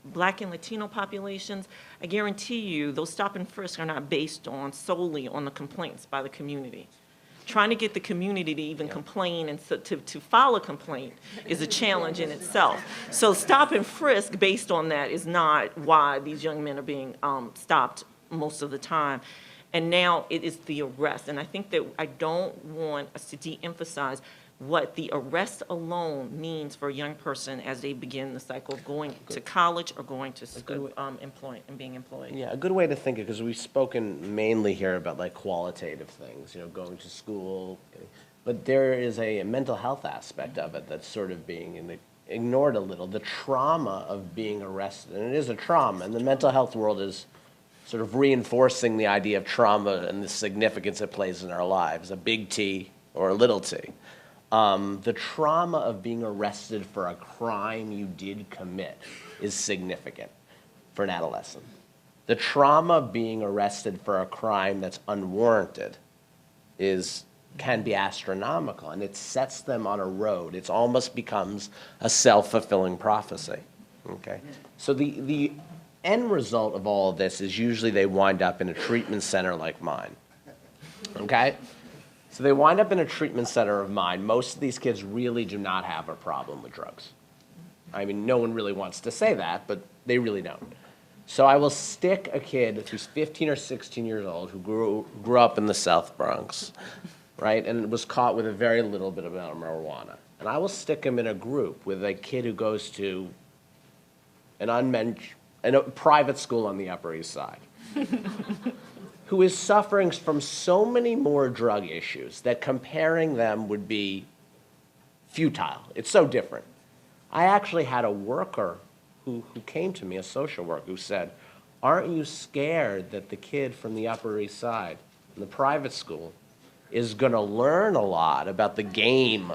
Black and Latino populations. I guarantee you those stop and frisk are not based solely on the complaints by the community. Trying to get the community to even complain and to file a complaint is a challenge in itself. So stop and frisk based on that is not why these young men are being stopped most of the time. And now it is the arrest. And I think that I don't want us to de-emphasize what the arrest alone means for a young person as they begin the cycle of going to college or going to being employed. Yeah, a good way to think it, because we've spoken mainly here about like qualitative things, going to school, but there is a mental health aspect of it that's sort of being ignored a little. The trauma of being arrested, and it is a trauma, and the mental health world is sort of reinforcing the idea of trauma and the significance it plays in our lives, a big T or a little t. The trauma of being arrested for a crime you did commit is significant for an adolescent. The trauma of being arrested for a crime that's unwarranted can be astronomical, and it sets them on a road. It almost becomes a self-fulfilling prophecy. Okay, so the end result of all of this is usually they wind up in a treatment center like mine. Okay. So they wind up in a treatment center of mine. Most of these kids really do not have a problem with drugs. I mean, no one really wants to say that, but they really don't. So I will stick a kid who's 15 or 16 years old who grew up in the South Bronx, right, and was caught with a very little bit of marijuana. And I will stick him in a group with a kid who goes to a private school on the Upper East Side. Who is suffering from so many more drug issues that comparing them would be futile. It's so different. I actually had a worker who came to me, a social worker, who said, aren't you scared that the kid from the Upper East Side in the private school is going to learn a lot about the game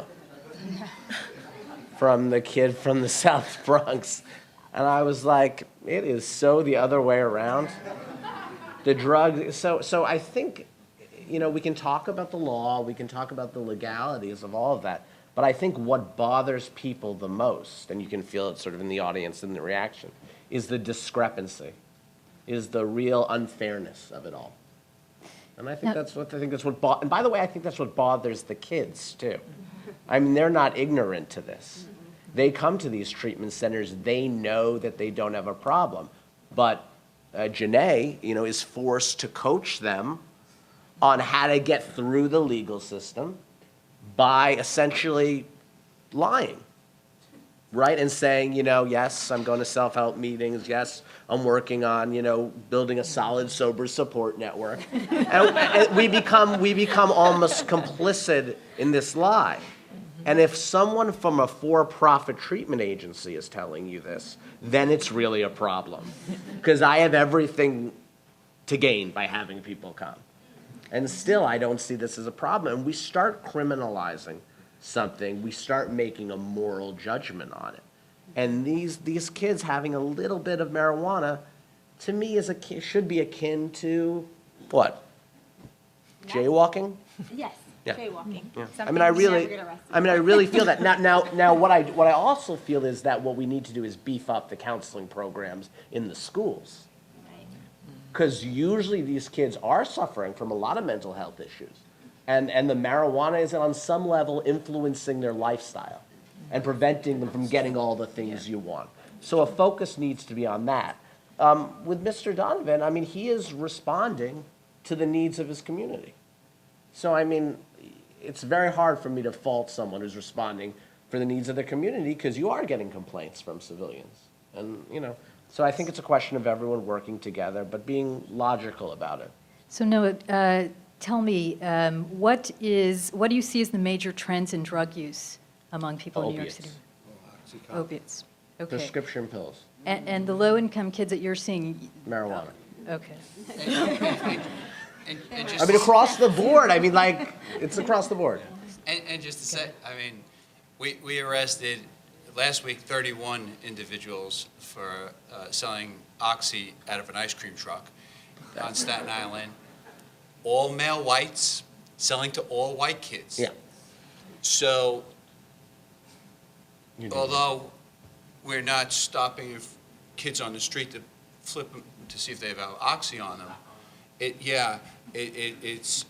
from the kid from the South Bronx? And I was like, it is so the other way around. The drug, so I think, we can talk about the law, we can talk about the legalities of all of that, but I think what bothers people the most, and you can feel it sort of in the audience and the reaction, is the discrepancy, is the real unfairness of it all. And I think and by the way, I think that's what bothers the kids too. I mean, they're not ignorant to this. They come to these treatment centers, they know that they don't have a problem. But Jenay, is forced to coach them on how to get through the legal system by essentially lying, right? And saying, yes, I'm going to self-help meetings, yes, I'm working on, building a solid, sober support network. And we become almost complicit in this lie. And if someone from a for-profit treatment agency is telling you this, then it's really a problem. Because I have everything to gain by having people come. And still, I don't see this as a problem. And we start criminalizing something, we start making a moral judgment on it. And these kids having a little bit of marijuana, to me, should be akin to what? Jaywalking? Yes, Yeah. jaywalking. Yeah. Something you never get arrested I really feel that. Now, what I also feel is that what we need to do is beef up the counseling programs in the schools. Right. Because usually these kids are suffering from a lot of mental health issues. And the marijuana is on some level influencing their lifestyle and preventing them from getting all the things you want. So a focus needs to be on that. With Mr. Donovan, he is responding to the needs of his community. So, it's very hard for me to fault someone who's responding for the needs of the community because you are getting complaints from civilians. And, so I think it's a question of everyone working together, but being logical about it. So Noah, tell me, what do you see as the major trends in drug use among people in New York City? Opiates. Okay. Prescription pills, And the low-income kids that you're seeing? marijuana. Okay. And just, Across the board. It's across the board. and just to say, we arrested last week 31 individuals for selling oxy out of an ice cream truck on Staten Island. All male whites selling to all white kids. Yeah. So, although we're not stopping kids on the street to flip them to see if they have oxy on them, it's,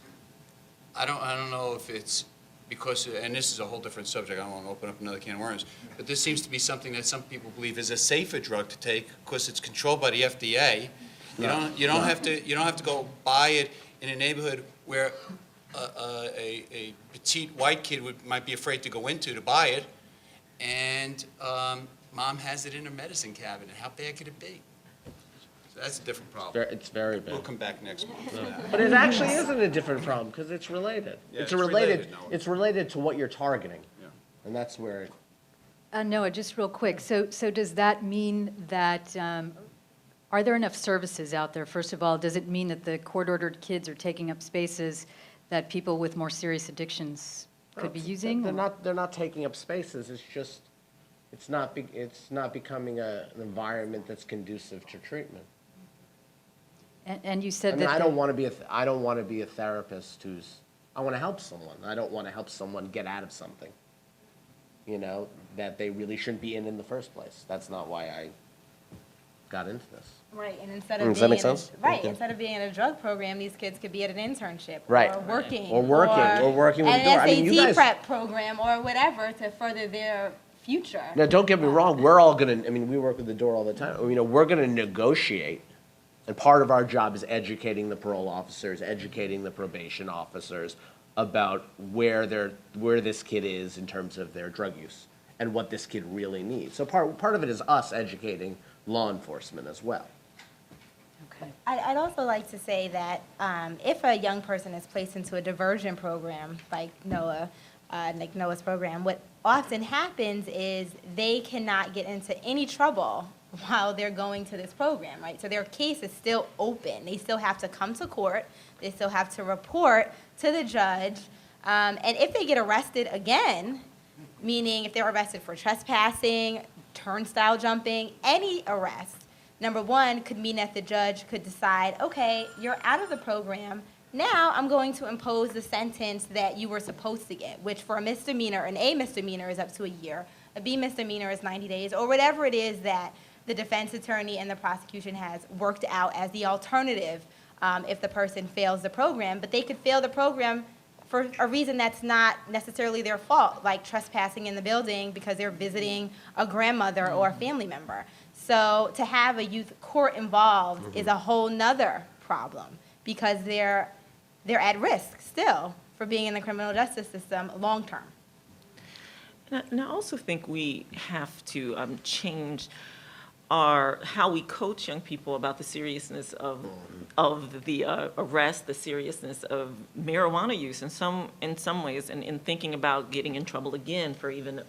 I don't know if it's because, and this is a whole different subject, I don't want to open up another can of worms, but this seems to be something that some people believe is a safer drug to take because it's controlled by the FDA. You don't have to go buy it in a neighborhood where a petite white kid might be afraid to go into to buy it, and mom has it in her medicine cabinet. How bad could it be? So that's a different problem. It's very bad. We'll come back next month. But it actually isn't a different problem because it's related. Yeah, it's it's related, Noah. It's related to what you're targeting. And that's where Noah, just real quick, so does that mean that, are there enough services out there? First of all, does it mean that the court-ordered kids are taking up spaces that people with more serious addictions could be using? They're not taking up spaces. It's just it's not becoming an environment that's conducive to treatment. And you said that I don't want to be a therapist I want to help someone. I don't want to help someone get out of something, that they really shouldn't be in the first place. That's not why I got into this. Right, and instead of Does that being make sense? Okay. instead of being in a drug program, these kids could be at an internship, Right. or working, Or working with at door. an you SAT guys. prep program, or whatever to further their future. Now, don't get me wrong. We're all gonna. We work with the door all the time. We're gonna negotiate, and part of our job is educating the parole officers, educating the probation officers about where this kid is in terms of their drug use and what this kid really needs. So part of it is us educating law enforcement as well. Okay. I'd also like to say that if a young person is placed into a diversion program like Noah's program, what often happens is they cannot get into any trouble while they're going to this program, right? So their case is still open. They still have to come to court. They still have to report to the judge. And if they get arrested again, meaning if they're arrested for trespassing, turnstile jumping, any arrest, number one, could mean that the judge could decide, okay, you're out of the program. Now I'm going to impose the sentence that you were supposed to get, which for a misdemeanor, an A misdemeanor is up to a year, a B misdemeanor is 90 days, or whatever it is that the defense attorney and the prosecution has worked out as the alternative if the person fails the program. But they could fail the program for a reason that's not necessarily their fault, like trespassing in the building because they're visiting a grandmother or a family member. So to have a youth court involved is a whole nother problem because they're at risk still for being in the criminal justice system long term. And I also think we have to change how we coach young people about the seriousness of the arrest, the seriousness of marijuana use in some ways, and in thinking about getting in trouble again for even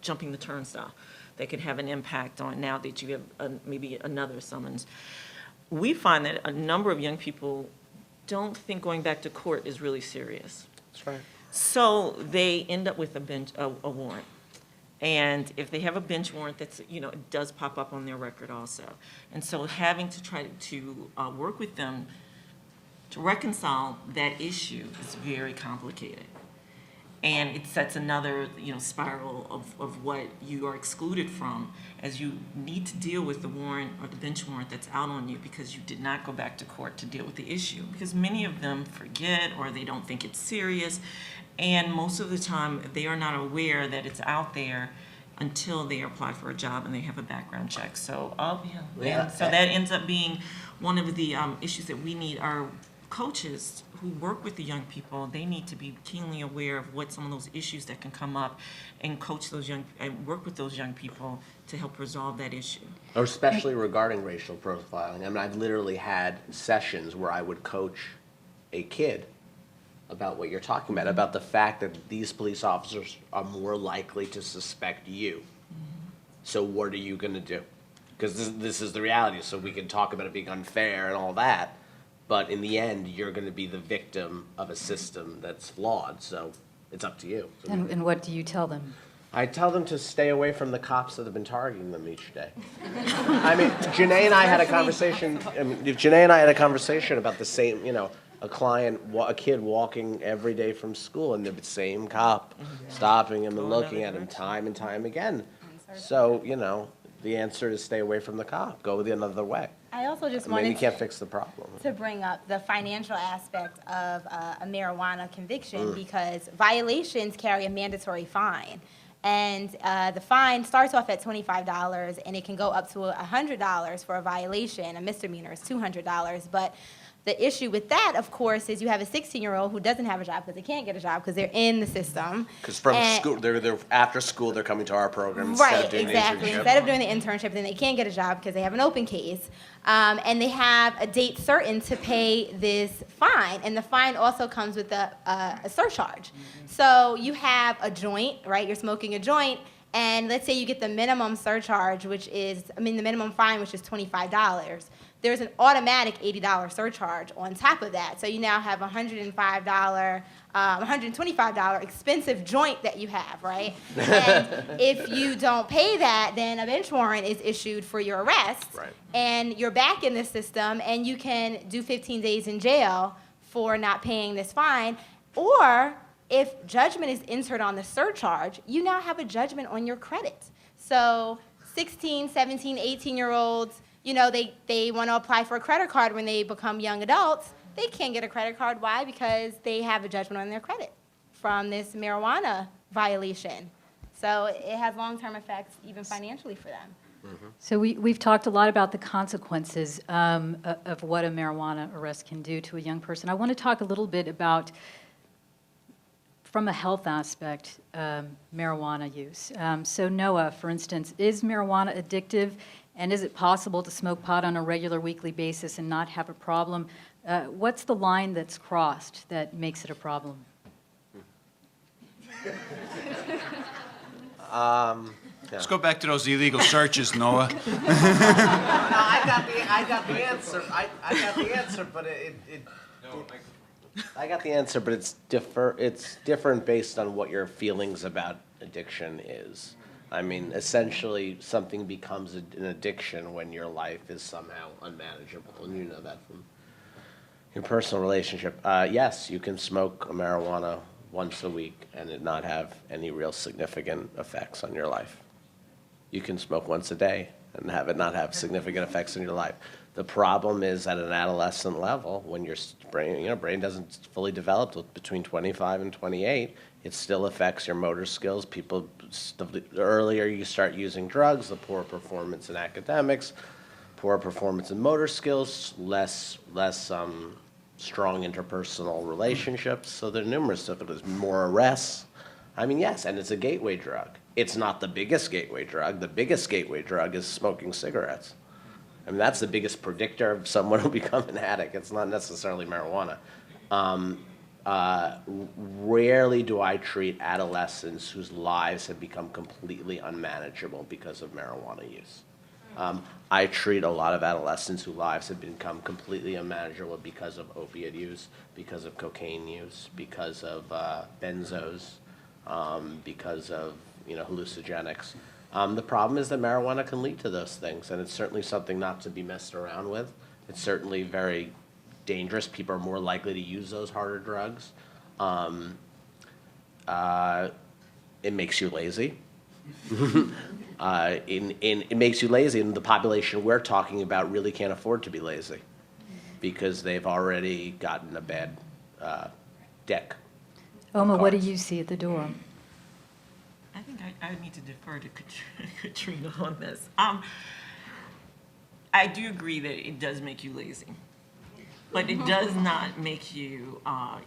jumping the turnstile. That could have an impact on now that you have maybe another summons. We find that a number of young people don't think going back to court is really serious. That's right. So they end up with a warrant. And if they have a bench warrant, that's, it does pop up on their record also. And so having to try to work with them to reconcile that issue is very complicated. And it sets another, spiral of what you are excluded from as you need to deal with the warrant or the bench warrant that's out on you because you did not go back to court to deal with the issue. Because many of them forget or they don't think it's serious. And most of the time, they are not aware that it's out there until they apply for a job and they have a background check. So, and so that ends up being one of the issues that we need our coaches who work with the young people. They need to be keenly aware of what some of those issues that can come up and coach those and work with those young people to help resolve that issue. Or especially regarding racial profiling. I mean, I've literally had sessions where I would coach a kid about what you're talking about the fact that these police officers are more likely to suspect you. So what are you going to do? Because this is the reality. So we can talk about it being unfair and all that, but in the end, you're going to be the victim of a system that's flawed. So it's up to you. So And what do you tell them? I tell them to stay away from the cops that have been targeting them each day. I mean, Jenay and I had a conversation. Jenay and I had a conversation about the same, a kid walking every day from school, and the same cop stopping him and looking at him time and time again. So, the answer is stay away from the cop. Go the another way. I also just You wanted can't fix the problem. to bring up the financial aspect of a marijuana conviction because violations carry a mandatory fine. And the fine starts off at $25, and it can go up to $100 for a violation. A misdemeanor is $200. But the issue with that, of course, is you have a 16-year-old who doesn't have a job because they can't get a job because they're in the system. Because from school, they're after school, they're coming to our program instead of doing the internship. Instead of doing the internship, then they can't get a job because they have an open case. And they have a date certain to pay this fine. And the fine also comes with a surcharge. So you have a joint, right? You're smoking a joint. And let's say you get the minimum surcharge, the minimum fine, which is $25. There's an automatic $80 surcharge on top of that. So you now have $125 expensive joint that you have, right? And if you don't pay that, then a bench warrant is issued for your arrest. Right. And you're back in the system, and you can do 15 days in jail for not paying this fine. Or if judgment is entered on the surcharge, you now have a judgment on your credit. So 16, 17, 18-year-olds, they want to apply for a credit card when they become young adults. They can't get a credit card. Why? Because they have a judgment on their credit from this marijuana violation. So it has long-term effects, even financially for them. So we've talked a lot about the consequences of what a marijuana arrest can do to a young person. I want to talk a little bit about, from a health aspect, marijuana use. So Noah, for instance, is marijuana addictive? And is it possible to smoke pot on a regular weekly basis and not have a problem? What's the line that's crossed that makes it a problem? Let's go back to those illegal searches, Noah. No, I got the answer. I got the answer, but I got the answer, but it's different based on what your feelings about addiction is. I mean, essentially, something becomes an addiction when your life is somehow unmanageable, and you know that from your personal relationship. Yes, you can smoke marijuana once a week and it not have any real significant effects on your life. You can smoke once a day and have it not have significant effects in your life. The problem is at an adolescent level, when your brain doesn't fully develop between 25 and 28, it still affects your motor skills. The earlier you start using drugs, the poorer performance in academics, poor performance in motor skills, less strong interpersonal relationships. So there are numerous difficulties, more arrests. I mean, yes, and it's a gateway drug. It's not the biggest gateway drug. The biggest gateway drug is smoking cigarettes. I mean, that's the biggest predictor of someone who becomes an addict. It's not necessarily marijuana. Rarely do I treat adolescents whose lives have become completely unmanageable because of marijuana use. I treat a lot of adolescents whose lives have become completely unmanageable because of opiate use, because of cocaine use, because of benzos, because of hallucinogenics. The problem is that marijuana can lead to those things, and it's certainly something not to be messed around with. It's certainly very dangerous. People are more likely to use those harder drugs. It makes you lazy. It makes you lazy, and the population we're talking about really can't afford to be lazy because they've already gotten a bad deck. Oma, what do you see at the door? I think I need to defer to Katrina on this. I do agree that it does make you lazy, but it does not make you,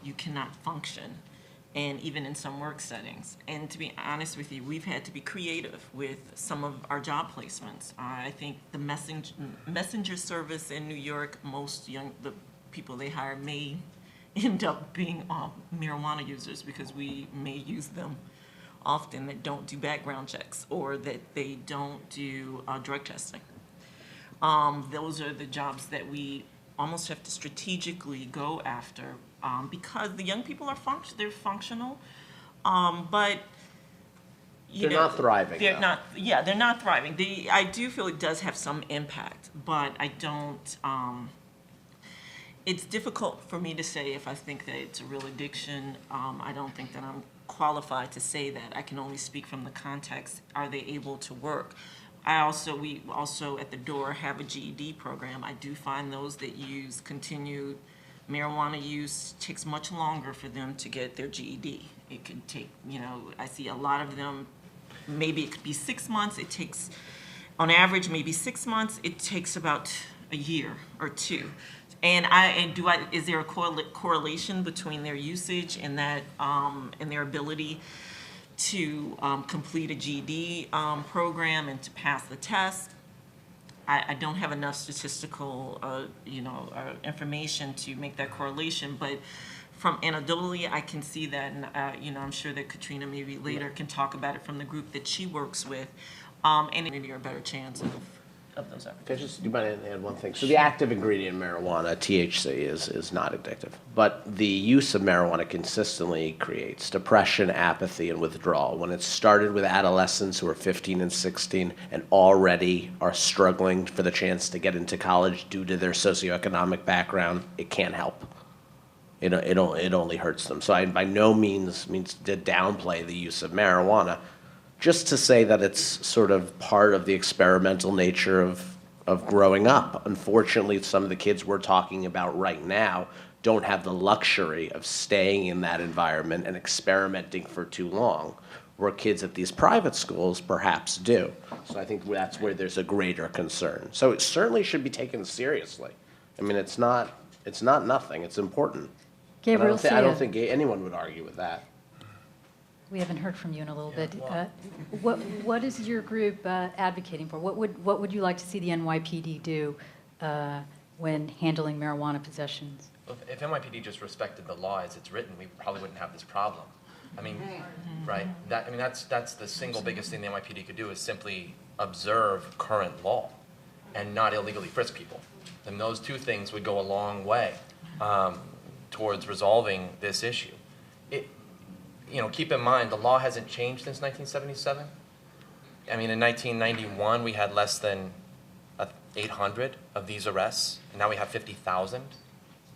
you cannot function, and even in some work settings. And to be honest with you, we've had to be creative with some of our job placements. I think the messenger service in New York, the people they hire may end up being marijuana users because we may use them often that don't do background checks or that they don't do drug testing. Those are the jobs that we almost have to strategically go after because the young people are they're functional, but they're not thriving. They're not. Yeah, they're not thriving. I do feel it does have some impact, but I don't. It's difficult for me to say if I think that it's a real addiction. I don't think that I'm qualified to say that. I can only speak from the context. Are they able to work? We also at the door have a GED program. I do find those that use continued marijuana use takes much longer for them to get their GED. It could take, I see a lot of them, maybe it could be 6 months. It takes, on average, maybe 6 months. It takes about a year or two. And is there a correlation between their usage and that and their ability to complete a GED program and to pass the test? I don't have enough statistical information to make that correlation, but from anecdotally I can see that, and I'm sure that Katrina maybe later can talk about it from the group that she works with, and maybe a better chance of those efforts. Do you mind add one thing? So the active ingredient in marijuana, THC, is not addictive. But the use of marijuana consistently creates depression, apathy, and withdrawal. When it started with adolescents who are 15 and 16 and already are struggling for the chance to get into college due to their socioeconomic background, it can't help. It only hurts them. So I by no means to downplay the use of marijuana, just to say that it's sort of part of the experimental nature of growing up. Unfortunately, some of the kids we're talking about right now don't have the luxury of staying in that environment and experimenting for too long, where kids at these private schools perhaps do. So I think that's where there's a greater concern. So it certainly should be taken seriously. I mean, it's not nothing, it's important. Gabriel I don't think anyone would argue with that. We haven't heard from you in a little bit. What is your group advocating for? What would you like to see the NYPD do when handling marijuana possessions? If NYPD just respected the law as it's written, we probably wouldn't have this problem. I mean, right? That's the single biggest thing the NYPD could do is simply observe current law and not illegally frisk people. And those two things would go a long way towards resolving this issue. Keep in mind, the law hasn't changed since 1977. I mean, in 1991, we had less than 800 of these arrests, and now we have 50,000.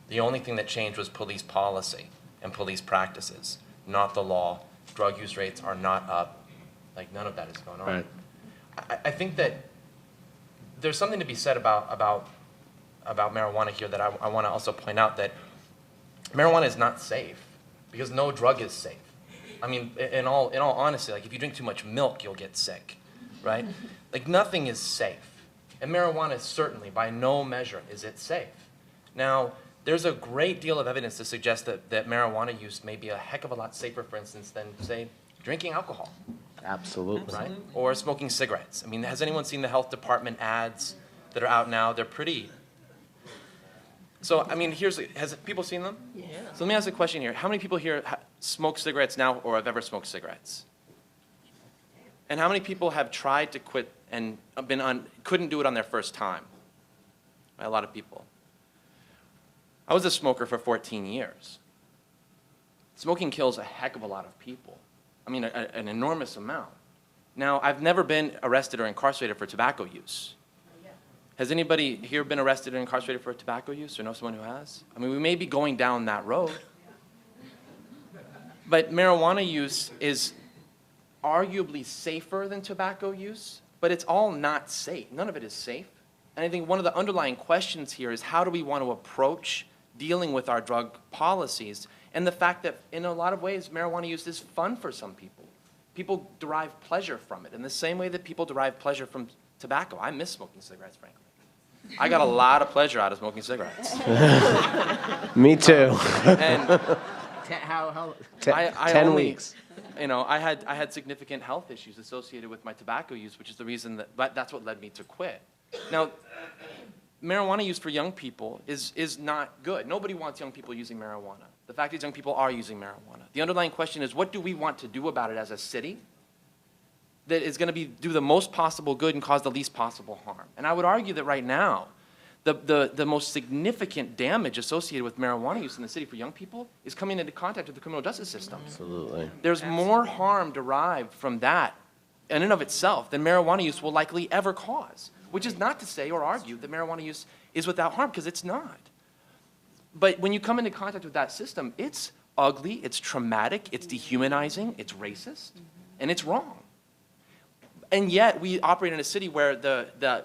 The only thing that changed was police policy and police practices, not the law. Drug use rates are not up. Like, none of that is going on. Right. I think that there's something to be said about marijuana here that I want to also point out, that marijuana is not safe because no drug is safe. I mean, in all honesty, like if you drink too much milk, you'll get sick, right? Like nothing is safe. And marijuana certainly, by no measure, is it safe. Now, there's a great deal of evidence to suggest that marijuana use may be a heck of a lot safer, for instance, than, say, drinking alcohol. Absolutely. Right? Or smoking cigarettes. I mean, has anyone seen the health department ads that are out now? They're pretty. So, I mean, has people seen them? Yeah. So let me ask a question here. How many people here smoke cigarettes now or have ever smoked cigarettes? And how many people have tried to quit and couldn't do it on their first time? Right, a lot of people. I was a smoker for 14 years. Smoking kills a heck of a lot of people. I mean, an enormous amount. Now, I've never been arrested or incarcerated for tobacco use. Has anybody here been arrested or incarcerated for tobacco use, or know someone who has? I mean, we may be going down that road. But marijuana use is arguably safer than tobacco use, but it's all not safe. None of it is safe. And I think one of the underlying questions here is how do we want to approach dealing with our drug policies, and the fact that in a lot of ways marijuana use is fun for some people. People derive pleasure from it in the same way that people derive pleasure from tobacco. I miss smoking cigarettes, frankly. I got a lot of pleasure out of smoking cigarettes. Me too. And How? I 10 only, weeks. You know, I had significant health issues associated with my tobacco use, which is the reason that's what led me to quit. Now, marijuana use for young people is not good. Nobody wants young people using marijuana. The fact is young people are using marijuana. The underlying question is, what do we want to do about it as a city that is going to do the most possible good and cause the least possible harm? And I would argue that right now, the most significant damage associated with marijuana use in the city for young people is coming into contact with the criminal justice system. Absolutely. There's more harm derived from that in and of itself than marijuana use will likely ever cause, which is not to say or argue that marijuana use is without harm, because it's not. But when you come into contact with that system, it's ugly, it's traumatic, it's dehumanizing, it's racist, and it's wrong. And yet we operate in a city where the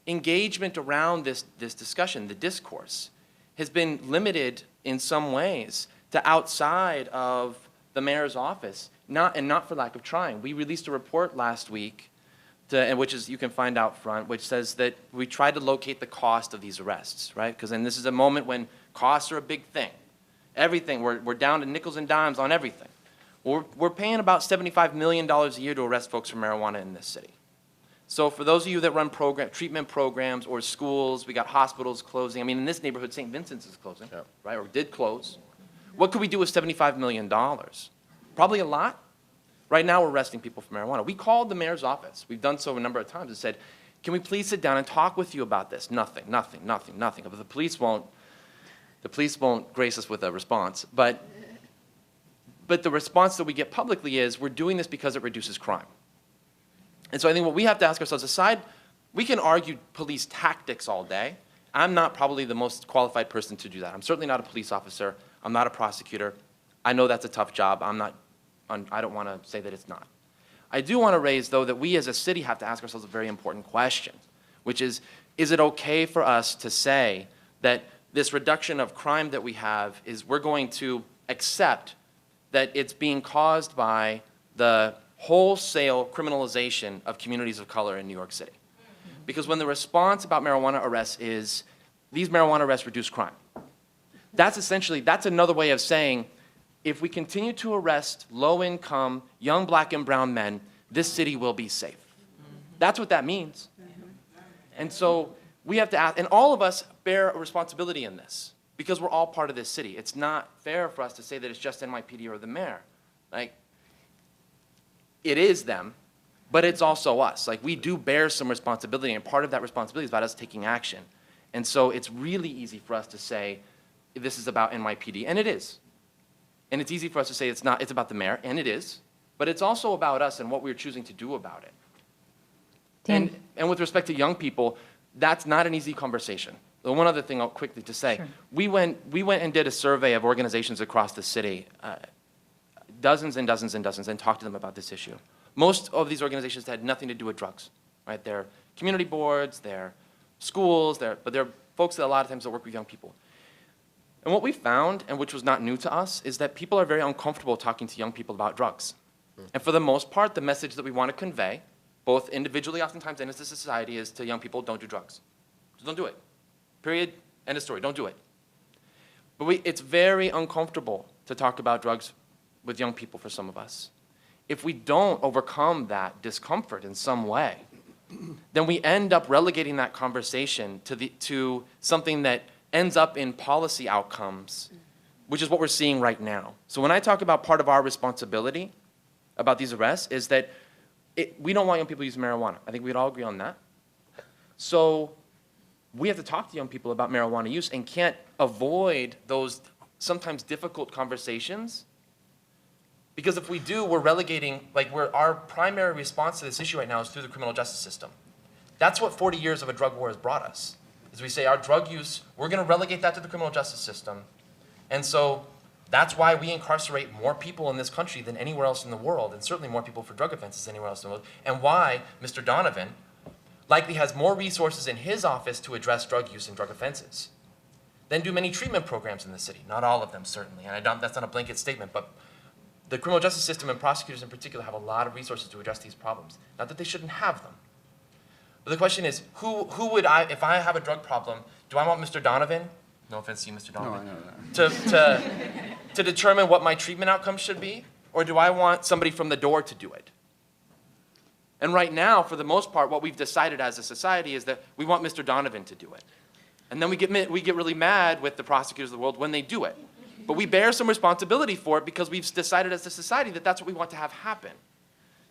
engagement around this discussion, the discourse, has been limited in some ways to outside of the mayor's office, not for lack of trying. We released a report last week, which is, you can find out front, which says that we tried to locate the cost of these arrests, right? Because then this is a moment when costs are a big thing. Everything, we're down to nickels and dimes on everything. We're paying about $75 million a year to arrest folks for marijuana in this city. So for those of you that run treatment programs or schools, we got hospitals closing. I mean, in this neighborhood, St. Vincent's is closing, right, or did close. What could we do with $75 million? Probably a lot. Right now, we're arresting people for marijuana. We called the mayor's office. We've done so a number of times and said, can we please sit down and talk with you about this? Nothing. But the police won't grace us with a response. But the response that we get publicly is, we're doing this because it reduces crime. And so I think what we have to ask ourselves, we can argue police tactics all day. I'm not probably the most qualified person to do that. I'm certainly not a police officer. I'm not a prosecutor. I know that's a tough job. I don't want to say that it's not. I do want to raise, though, that we as a city have to ask ourselves a very important question, which is it okay for us to say that this reduction of crime that we have is we're going to accept that it's being caused by the wholesale criminalization of communities of color in New York City? Because when the response about marijuana arrests is, these marijuana arrests reduce crime, that's another way of saying, if we continue to arrest low-income, young black and brown men, this city will be safe. That's what that means. And so we have to ask, and all of us bear a responsibility in this, because we're all part of this city. It's not fair for us to say that it's just NYPD or the mayor. Like, it is them, but it's also us. Like, we do bear some responsibility, and part of that responsibility is about us taking action. And so it's really easy for us to say, this is about NYPD, and it is. And it's easy for us to say it's not, it's about the mayor, and it is. But it's also about us and what we're choosing to do about it. And with respect to young people, that's not an easy conversation. The one other thing I'll quickly to say, sure. we went and did a survey of organizations across the city, dozens and dozens and dozens, and talked to them about this issue. Most of these organizations had nothing to do with drugs, right? They're community boards, they're schools, but they're folks that a lot of times that work with young people. And what we found, and which was not new to us, is that people are very uncomfortable talking to young people about drugs. And for the most part, the message that we want to convey, both individually oftentimes and as a society, is to young people, don't do drugs. Just don't do it. Period. End of story. Don't do it. But it's very uncomfortable to talk about drugs with young people for some of us. If we don't overcome that discomfort in some way, then we end up relegating that conversation to something that ends up in policy outcomes, which is what we're seeing right now. So when I talk about part of our responsibility about these arrests is that we don't want young people using marijuana. I think we'd all agree on that. So we have to talk to young people about marijuana use and can't avoid those sometimes difficult conversations, because if we do, we're relegating, our primary response to this issue right now is through the criminal justice system. That's what 40 years of a drug war has brought us, is we say our drug use, we're gonna relegate that to the criminal justice system. And so that's why we incarcerate more people in this country than anywhere else in the world, and certainly more people for drug offenses than anywhere else in the world, and why Mr. Donovan likely has more resources in his office to address drug use and drug offenses than do many treatment programs in the city. Not all of them, certainly, and that's not a blanket statement, but the criminal justice system and prosecutors in particular have a lot of resources to address these problems. Not that they shouldn't have them. But the question is, who would if I have a drug problem, do I want Mr. Donovan, no offense to you, Mr. Donovan, No, I know that. to determine what my treatment outcomes should be? Or do I want somebody from the door to do it? And right now, for the most part, what we've decided as a society is that we want Mr. Donovan to do it. And then we get really mad with the prosecutors of the world when they do it. But we bear some responsibility for it because we've decided as a society that that's what we want to have happen.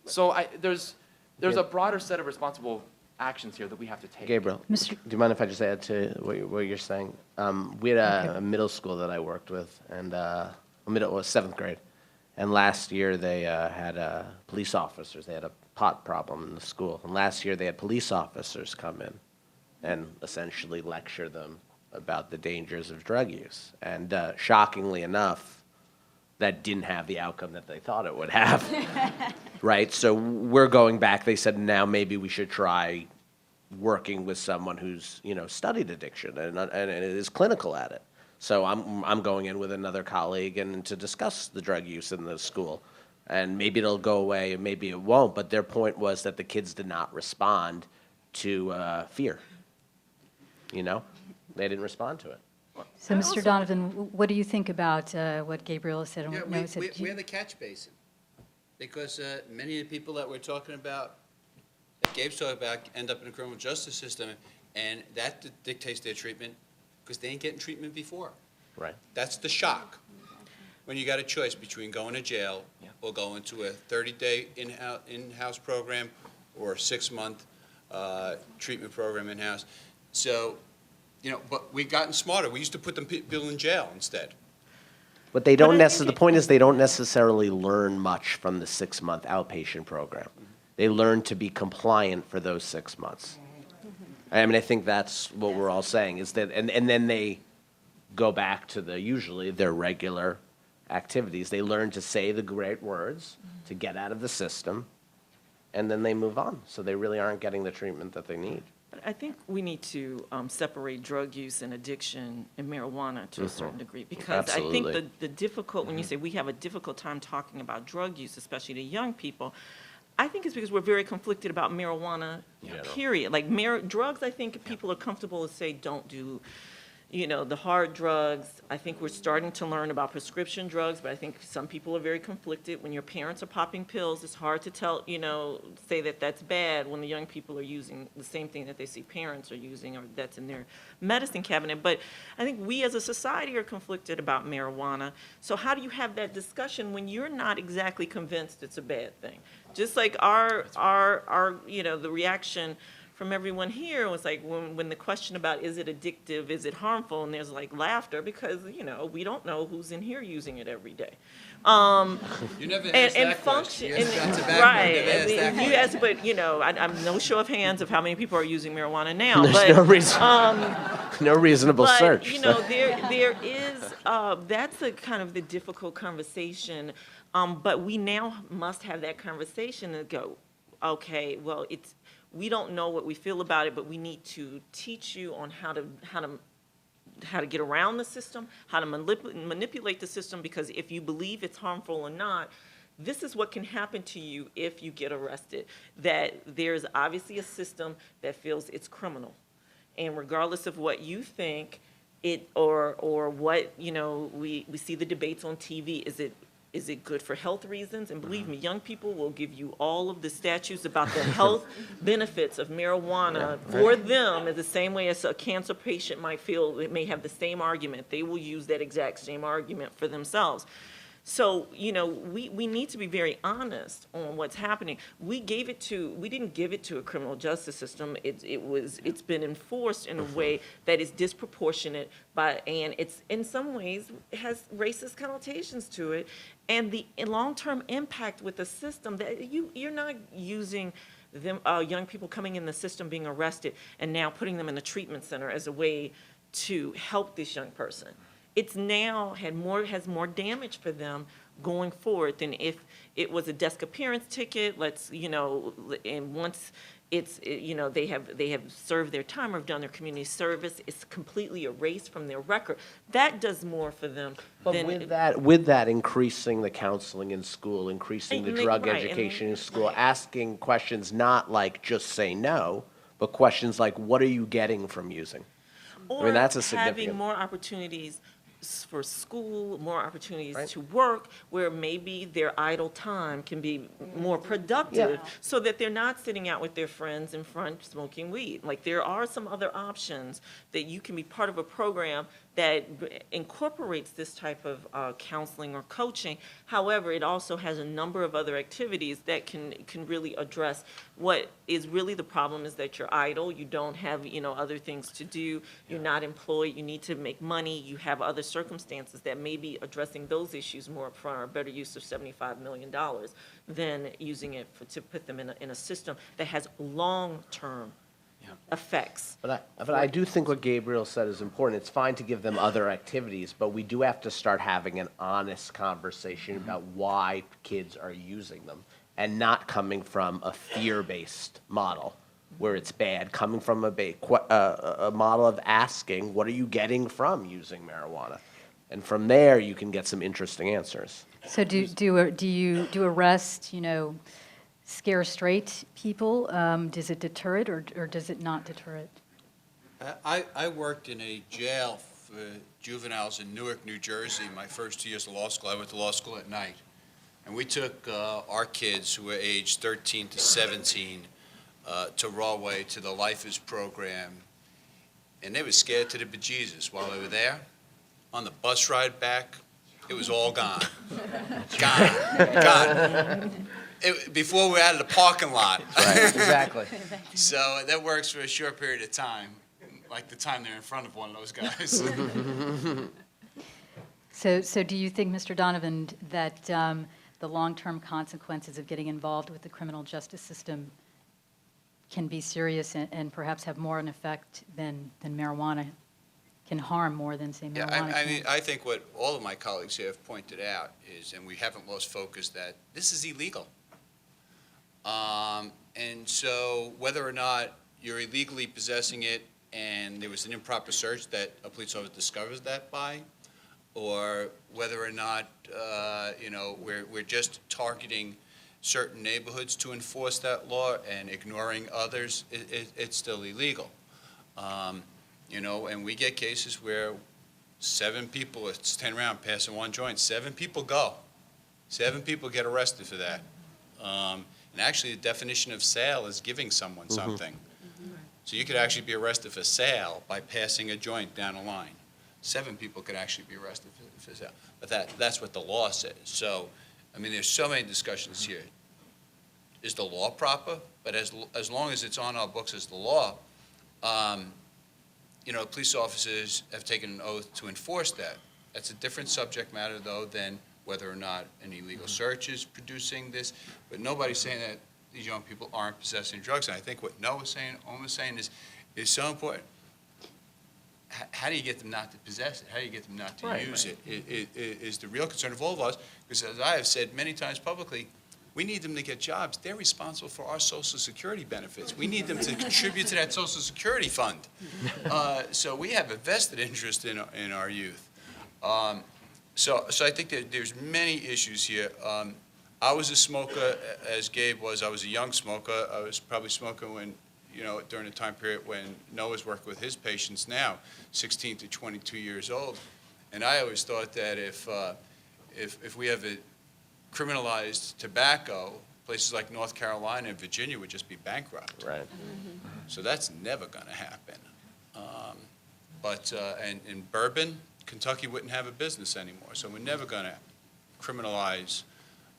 So there's a broader set of responsible actions here that we have to take. Gabriel, do you mind if I just add to what you're saying? We had a middle school that I worked with, and was 7th grade. And last year they had police officers. They had a pot problem in the school. And last year they had police officers come in and essentially lecture them about the dangers of drug use. And shockingly enough, that didn't have the outcome that they thought it would have, right? So we're going back. They said, now maybe we should try working with someone who's, studied addiction and is clinical at it. So I'm going in with another colleague and to discuss the drug use in the school. And maybe it'll go away and maybe it won't, but their point was that the kids did not respond to fear, They didn't respond to it. So, Mr. Donovan, what do you think about what Gabriel said? Yeah, No, said we're the catch basin. Because many of the people that we're talking about, that Gabe's talking about, end up in the criminal justice system, and that dictates their treatment, because they ain't getting treatment before. Right. That's the shock. When you got a choice between going to jail or going to a 30-day in-house program or a 6-month treatment program in-house. So, but we've gotten smarter. We used to put them people in jail instead. But they don't necessarily, the point is they don't necessarily learn much from the 6-month outpatient program. They learn to be compliant for those 6 months. I mean, I think that's what we're all saying is that, and then they go back to usually their regular activities. They learn to say the great words to get out of the system, and then they move on. So they really aren't getting the treatment that they need. I think we need to separate drug use and addiction and marijuana to a certain degree, because I think the difficult, when you say we have a difficult time talking about drug use, especially to young people, I think it's because we're very conflicted about marijuana, period. Like drugs, I think people are comfortable to say don't do, the hard drugs. I think we're starting to learn about prescription drugs, but I think some people are very conflicted. When your parents are popping pills, it's hard to tell, say that that's bad when the young people are using the same thing that they see parents are using or that's in their medicine cabinet. But I think we as a society are conflicted about marijuana. So how do you have that discussion when you're not exactly convinced it's a bad thing? Just like our the reaction from everyone here was like when the question about is it addictive, is it harmful, and there's like laughter because we don't know who's in here using it every day. You never asked that question. You asked about tobacco, right. you never asked that You question. asked, but I'm no show of hands of how many people are using marijuana now. There's but, no reason, no reasonable but, search. there is that's a kind of the difficult conversation. But we now must have that conversation and go, okay, well, we don't know what we feel about it, but we need to teach you on how to get around the system, how to manipulate the system, because if you believe it's harmful or not, this is what can happen to you if you get arrested. That there's obviously a system that feels it's criminal. And regardless of what you think, or what, we see the debates on TV, is it good for health reasons? And believe me, young people will give you all of the statutes about the health benefits of marijuana for them, in the same way as a cancer patient might feel, it may have the same argument. They will use that exact same argument for themselves. So, we need to be very honest on what's happening. We didn't give it to a criminal justice system. It's been enforced in a way that is disproportionate, and it's in some ways has racist connotations to it. And the long-term impact with the system, that you're not using them, young people coming in the system being arrested and now putting them in a treatment center as a way to help this young person. It's now has more damage for them going forward than if it was a desk appearance ticket. And once they have served their time or have done their community service, it's completely erased from their record. That does more for them. But with that, increasing the counseling in school, increasing the drug education in school, asking questions not like just say no, but questions like, what are you getting from using? Or that's a significant. Having more opportunities for school, more opportunities to work, where maybe their idle time can be more productive, so that they're not sitting out with their friends in front smoking weed. Like, there are some other options that you can be part of a program that incorporates this type of counseling or coaching. However, it also has a number of other activities that can really address what is really the problem, is that you're idle, you don't have other things to do, you're not employed, you need to make money, you have other circumstances that may be addressing those issues more upfront, or a better use of $75 million than using it to put them in a system that has long-term effects. But I do think what Gabriel said is important. It's fine to give them other activities, but we do have to start having an honest conversation about why kids are using them, and not coming from a fear-based model where it's bad, coming from a model of asking, what are you getting from using marijuana? And from there, you can get some interesting answers. So do arrest, scare straight people? Does it deter it, or does it not deter it? I worked in a jail for juveniles in Newark, New Jersey, my first 2 years of law school. I went to law school at night. And we took our kids who were aged 13 to 17 to Holloway to the Lifers program. And they were scared to the bejesus while they were there. On the bus ride back, it was all gone. Gone. Before we were out of the parking lot. Right, exactly. So that works for a short period of time, like the time they're in front of one of those guys. So do you think, Mr. Donovan, that the long-term consequences of getting involved with the criminal justice system can be serious and perhaps have more an effect than marijuana, can harm more than, say, marijuana? I think what all of my colleagues here have pointed out is, and we haven't lost focus, that this is illegal. And so whether or not you're illegally possessing it and there was an improper search that a police officer discovers that by, or whether or not, we're just targeting certain neighborhoods to enforce that law and ignoring others, it's still illegal. And we get cases where 7 people, it's standing around passing one joint, 7 people go. 7 people get arrested for that. And actually, the definition of sale is giving someone something. So you could actually be arrested for sale by passing a joint down a line. 7 people could actually be arrested for sale. But that's what the law says. So, there's so many discussions here. Is the law proper? But as long as it's on our books as the law, police officers have taken an oath to enforce that. That's a different subject matter, though, than whether or not an illegal search is producing this. But nobody's saying that these young people aren't possessing drugs. And I think what Noah's saying, Oma's saying is so important. How do you get them not to possess it? How do you get them not to use it? It is the real concern of all of us. Because as I have said many times publicly, We need them to get jobs. They're responsible for our Social Security benefits. We need them to contribute to that Social Security fund. So we have a vested interest in our youth. So I think that there's many issues here. I was a smoker, as Gabe was. I was a young smoker. I was probably smoking when, during the time period when Noah's working with his patients now, 16 to 22 years old. And I always thought that if we have a criminalized tobacco, places like North Carolina and Virginia would just be bankrupt. Right. So that's never going to happen. And in bourbon, Kentucky wouldn't have a business anymore. So we're never going to criminalize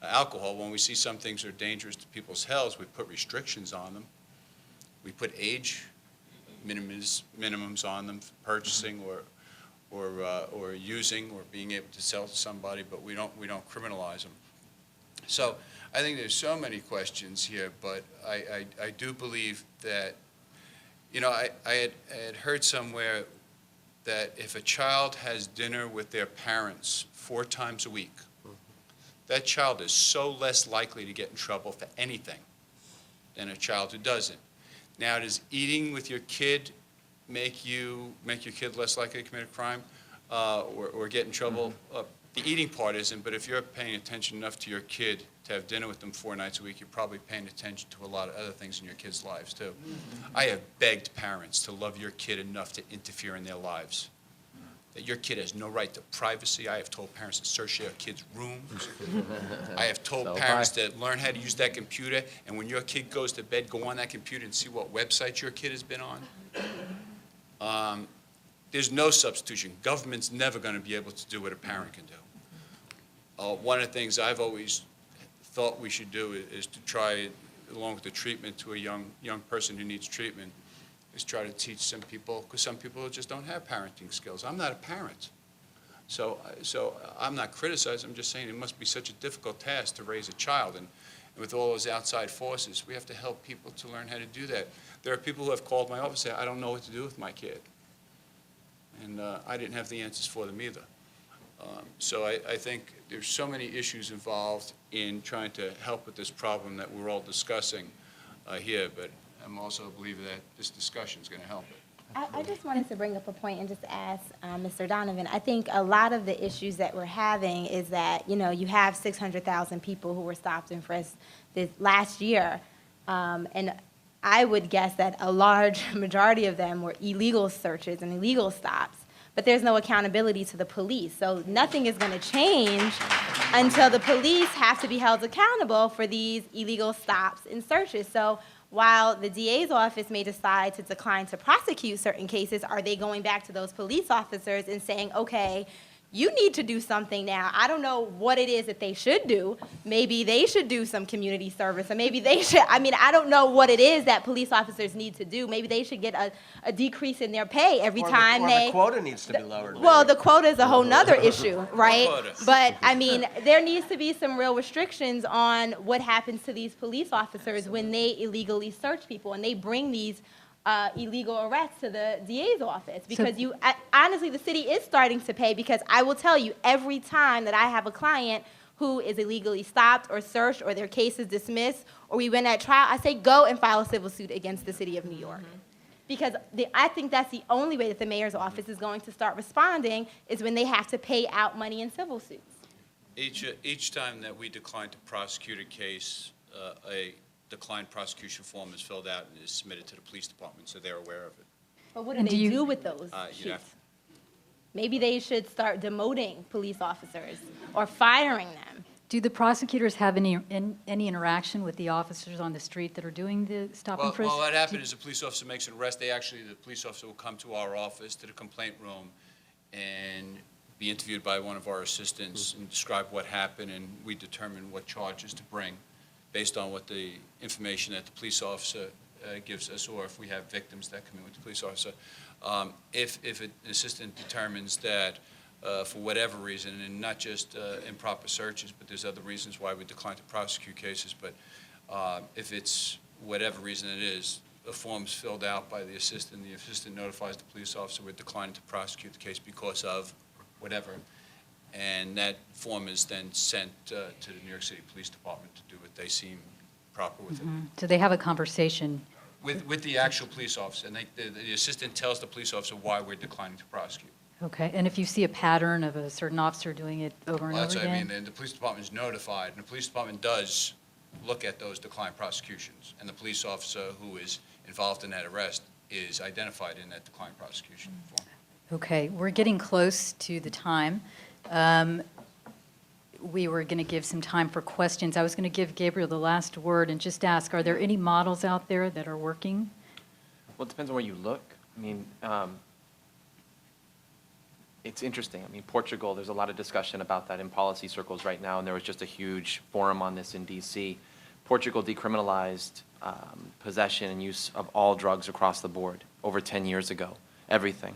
alcohol. When we see some things are dangerous to people's health, we put restrictions on them. We put age minimums on them for purchasing or using or being able to sell to somebody, but we don't criminalize them. So I think there's so many questions here, but I do believe that, I had heard somewhere that if a child has dinner with their parents 4 times a week, that child is so less likely to get in trouble for anything than a child who doesn't. Now, does eating with your kid make your kid less likely to commit a crime or get in trouble? The eating part isn't, but if you're paying attention enough to your kid to have dinner with them 4 nights a week, you're probably paying attention to a lot of other things in your kids' lives, too. I have begged parents to love your kid enough to interfere in their lives. That your kid has no right to privacy. I have told parents to search their kids' rooms. I have told parents to learn how to use that computer, and when your kid goes to bed, go on that computer and see what websites your kid has been on. There's no substitution. Government's never going to be able to do what a parent can do. One of the things I've always thought we should do is to try, along with the treatment to a young person who needs treatment, is try to teach some people, because some people just don't have parenting skills. I'm not a parent. So I'm not criticizing, I'm just saying it must be such a difficult task to raise a child. And with all those outside forces, we have to help people to learn how to do that. There are people who have called my office and say, I don't know what to do with my kid. And I didn't have the answers for them either. So I think there's so many issues involved in trying to help with this problem that we're all discussing here, but I'm also a believer that this discussion is going to help it. I just wanted to bring up a point and just ask Mr. Donovan. I think a lot of the issues that we're having is that, you have 600,000 people who were stopped and frisked this last year, and I would guess that a large majority of them were illegal searches and illegal stops. But there's no accountability to the police. So nothing is going to change until the police have to be held accountable for these illegal stops and searches. So while the DA's office may decide to decline to prosecute certain cases, are they going back to those police officers and saying, okay, you need to do something now. I don't know what it is that they should do. Maybe they should do some community service, or maybe they should, I don't know what it is that police officers need to do. Maybe they should get a decrease in their pay every time the quota needs to be lowered. Well, the quota is a whole nother issue, right? Quota. But, there needs to be some real restrictions on what happens to these police officers when they illegally search people and they bring these illegal arrests to the DA's office, because honestly, the city is starting to pay, because I will tell you, every time that I have a client who is illegally stopped or searched or their case is dismissed or we win at trial, I say go and file a civil suit against the city of New York. Because I think that's the only way that the mayor's office is going to start responding, is when they have to pay out money in civil suits. Each time that we decline to prosecute a case, a declined prosecution form is filled out and is submitted to the police department, so they're aware of it. But what do they do with those You know, sheets? Maybe they should start demoting police officers or firing them. Do the prosecutors have any interaction with the officers on the street that are doing the stop and frisk? Well, what happened is a police officer makes an arrest. The police officer will come to our office, to the complaint room, and be interviewed by one of our assistants and describe what happened, and we determine what charges to bring based on what the information that the police officer gives us, or if we have victims that come in with the police officer. If an assistant determines that for whatever reason, and not just improper searches, but there's other reasons why we decline to prosecute cases, but if it's whatever reason it is, a form's filled out by the assistant notifies the police officer we're declining to prosecute the case because of whatever, and that form is then sent to the New York City Police Department to do what they seem proper with it. So they have a conversation. With the actual police officer, and the assistant tells the police officer why we're declining to prosecute. Okay, and if you see a pattern of a certain officer doing it over and Well, that's over what I again? mean, and the police department is notified, and the police department does look at those declined prosecutions, and the police officer who is involved in that arrest is identified in that declined prosecution form. Okay, we're getting close to the time. We were going to give some time for questions. I was going to give Gabriel the last word and just ask, are there any models out there that are working? Well, it depends on where you look. I mean, it's interesting. I mean, Portugal, there's a lot of discussion about that in policy circles right now, and there was just a huge forum on this in D.C. Portugal decriminalized possession and use of all drugs across the board over 10 years ago, everything.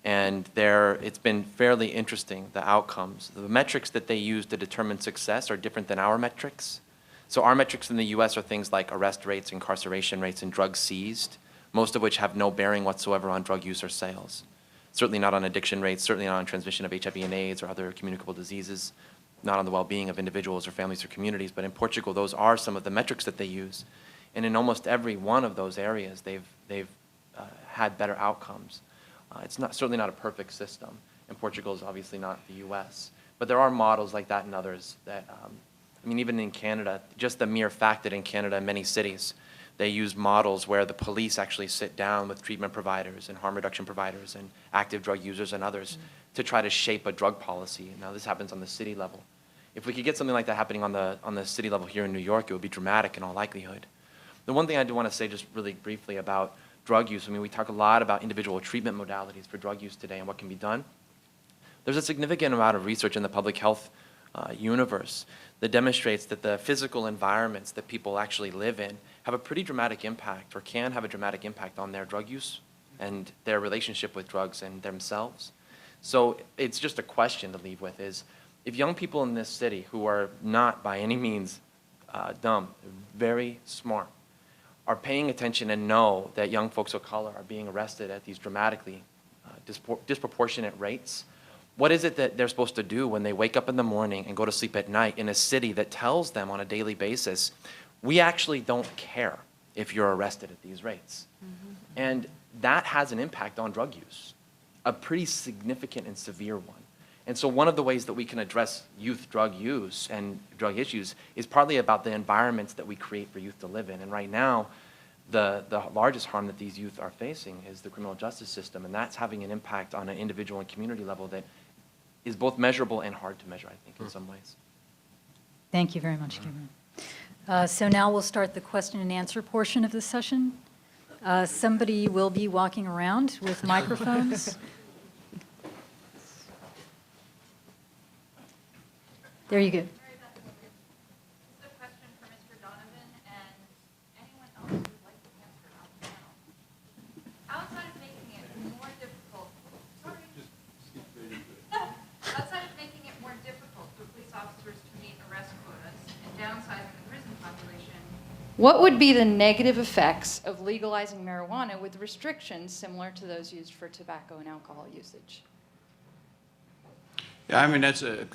And it's been fairly interesting, the outcomes. The metrics that they use to determine success are different than our metrics. So our metrics in the U.S. are things like arrest rates, incarceration rates, and drugs seized, most of which have no bearing whatsoever on drug use or sales. Certainly not on addiction rates, certainly not on transmission of HIV and AIDS or other communicable diseases, not on the well-being of individuals or families or communities. But in Portugal, those are some of the metrics that they use. And in almost every one of those areas, they've had better outcomes. It's certainly not a perfect system, and Portugal is obviously not the U.S. But there are models like that in others that, I mean, even in Canada, just the mere fact that in Canada, in many cities, they use models where the police actually sit down with treatment providers and harm reduction providers and active drug users and others to try to shape a drug policy. Now, this happens on the city level. If we could get something like that happening on the city level here in New York, it would be dramatic in all likelihood. The one thing I do want to say just really briefly about drug use, I mean, we talk a lot about individual treatment modalities for drug use today and what can be done. There's a significant amount of research in the public health universe that demonstrates that the physical environments that people actually live in have a pretty dramatic impact, or can have a dramatic impact, on their drug use and their relationship with drugs and themselves. So it's just a question to leave with is, if young people in this city who are not by any means dumb, very smart, are paying attention and know that young folks of color are being arrested at these dramatically disproportionate rates, what is it that they're supposed to do when they wake up in the morning and go to sleep at night in a city that tells them on a daily basis, we actually don't care if you're arrested at these rates? And that has an impact on drug use, a pretty significant and severe one. And so one of the ways that we can address youth drug use and drug issues is partly about the environments that we create for youth to live in. And right now, the largest harm that these youth are facing is the criminal justice system, and that's having an impact on an individual and community level that is both measurable and hard to measure, I think, in some ways. Thank you very much, Gabriel. So now we'll start the question and answer portion of the session. Somebody will be walking around with microphones. There you go. This is a question for Mr. Donovan and anyone else who would like to answer it on the panel. Outside of making it more difficult, outside of making it more difficult for police officers to meet arrest quotas and downsizing the prison population, what would be the negative effects of legalizing marijuana with restrictions similar to those used for tobacco and alcohol usage? Yeah, I mean, that's a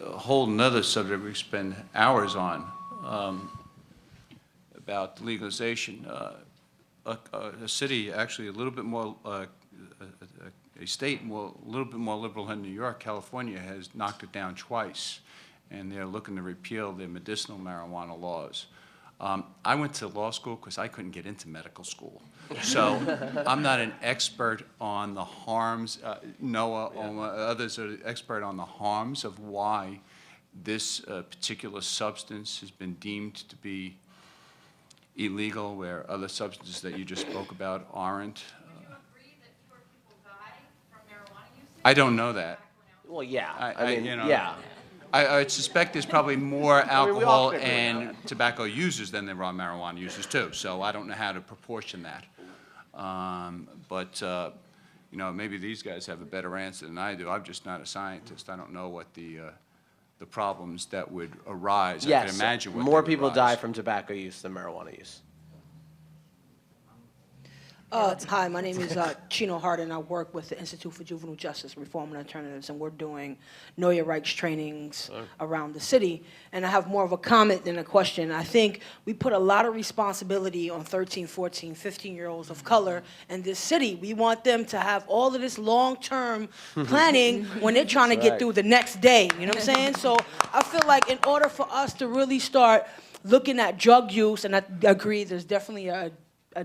whole nother subject we spend hours on, about legalization. A city, actually a little bit more, a state a little bit more liberal than New York, California, has knocked it down twice, and they're looking to repeal the medicinal marijuana laws. I went to law school because I couldn't get into medical school. So I'm not an expert on the harms. Noah, Oma, others are expert on the harms of why this particular substance has been deemed to be illegal, where other substances that you just spoke about aren't. Would you agree that fewer people die from marijuana usage? I don't know that. Well, yeah. I mean, you know, yeah. I suspect there's probably more I mean, we all alcohol figure it out. and tobacco users than there are marijuana users too, so I don't know how to proportion that. You know, maybe these guys have a better answer than I do. I'm just not a scientist. I don't know what the problems that would arise. I Yes, can imagine what more they would people arise. die from tobacco use than marijuana use. Hi, my name is Chino Hart, and I work with the Institute for Juvenile Justice Reform and Alternatives, and we're doing Know Your Rights trainings around the city. And I have more of a comment than a question. I think we put a lot of responsibility on 13, 14, 15-year-olds of color in this city. We want them to have all of this long-term planning when they're trying to get through the next day, you know what I'm saying? So I feel like in order for us to really start looking at drug use, and I agree there's definitely a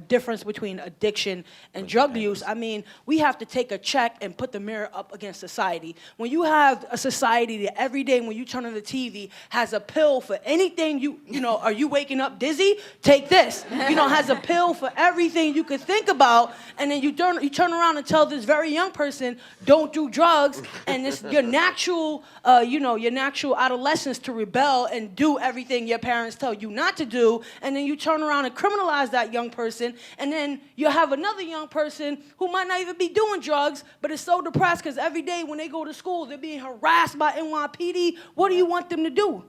difference between addiction and drug use. I mean, we have to take a check and put the mirror up against society. When you have a society that every day when you turn on the TV has a pill for anything you know, are you waking up dizzy? Take this. Has a pill for everything you could think about, and then you turn around and tell this very young person, don't do drugs, and it's your natural, your natural adolescence to rebel and do everything your parents tell you not to do, and then you turn around and criminalize that young person, and then you have another young person who might not even be doing drugs, but is so depressed because every day when they go to school, they're being harassed by NYPD. What do you want them to do?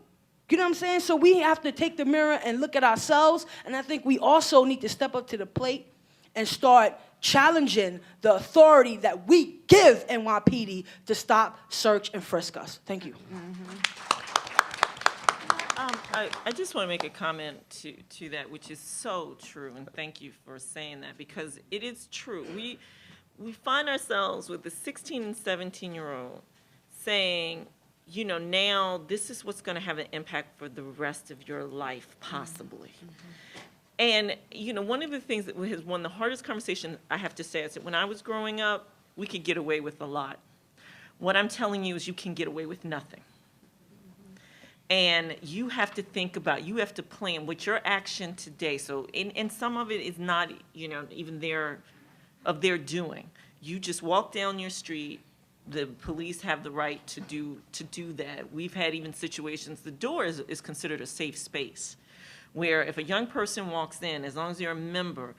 You know what I'm saying? So we have to take the mirror and look at ourselves, and I think we also need to step up to the plate and start challenging the authority that we give NYPD to stop, search, and frisk us. Thank you. I just want to make a comment to that, which is so true, and thank you for saying that, because it is true. We find ourselves with the 16 and 17-year-old saying, now this is what's going to have an impact for the rest of your life, possibly. And, one of the things that has one of the hardest conversations, I have to say, is that when I was growing up, we could get away with a lot. What I'm telling you is you can get away with nothing. And you have to think about, you have to plan with your action today. So, and some of it is not, even of their doing. You just walk down your street. The police have the right to do that. We've had even situations, the door is considered a safe space, where if a young person walks in, as long as they're a member,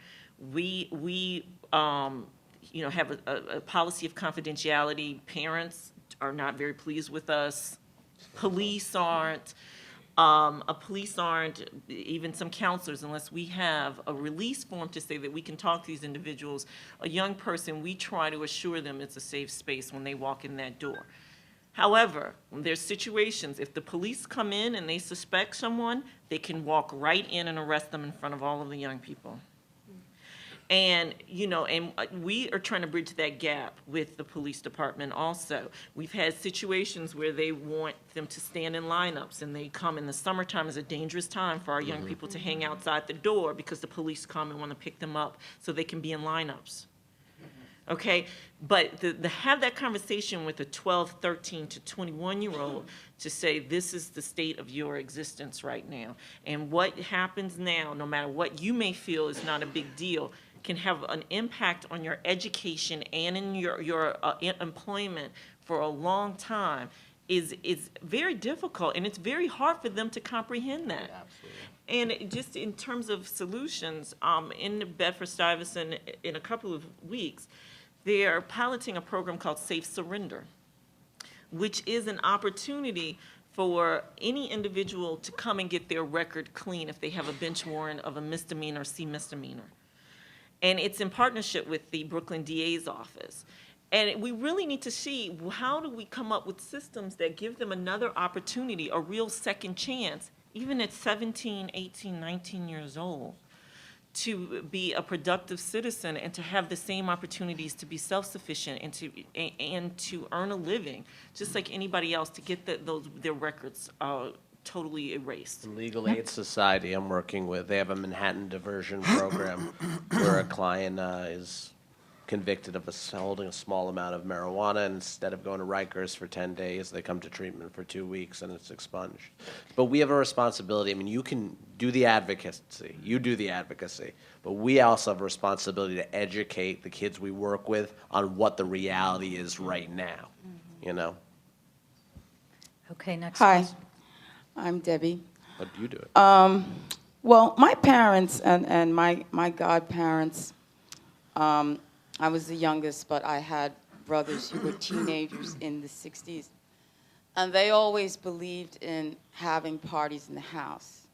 we have a policy of confidentiality. Parents are not very pleased with us. Police aren't, even some counselors, unless we have a release form to say that we can talk to these individuals. A young person, we try to assure them it's a safe space when they walk in that door. However, when there's situations, if the police come in and they suspect someone, they can walk right in and arrest them in front of all of the young people. And, and we are trying to bridge that gap with the police department also. We've had situations where they want them to stand in lineups, and they come in the summertime is a dangerous time for our young people to hang outside the door because the police come and want to pick them up so they can be in lineups. Okay, but to have that conversation with a 12, 13 to 21-year-old to say this is the state of your existence right now, and what happens now, no matter what you may feel is not a big deal, can have an impact on your education and in your employment for a long time is very difficult, and it's very hard for them to comprehend that. Absolutely. And just in terms of solutions, in Bedford-Stuyvesant in a couple of weeks, they're piloting a program called Safe Surrender, which is an opportunity for any individual to come and get their record clean if they have a bench warrant of a misdemeanor or C misdemeanor. And it's in partnership with the Brooklyn DA's office. And we really need to see, how do we come up with systems that give them another opportunity, a real second chance, even at 17, 18, 19 years old, to be a productive citizen and to have the same opportunities to be self-sufficient and to earn a living, just like anybody else, to get their records totally erased. The Legal Aid Society I'm working with, they have a Manhattan diversion program where a client is convicted of holding a small amount of marijuana, and instead of going to Rikers for 10 days, they come to treatment for 2 weeks and it's expunged. But we have a responsibility. I mean, you can do the advocacy, you do the advocacy, but we also have a responsibility to educate the kids we work with on what the reality is right now, Okay, next. Hi. I'm Debbie. But you do it. Well, my parents and my godparents, I was the youngest, but I had brothers who were teenagers in the 60s. And they always believed in having parties in the house.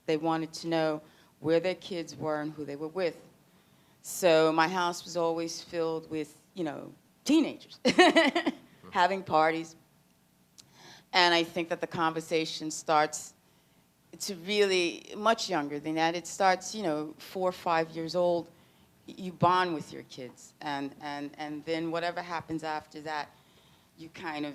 They wanted to know where their kids were and who they were with. So my house was always filled with, you know, teenagers having parties. And I think that the conversation starts to really much younger than that. It starts, you know, 4 or 5 years old. You bond with your kids. And then whatever happens after that, you kind of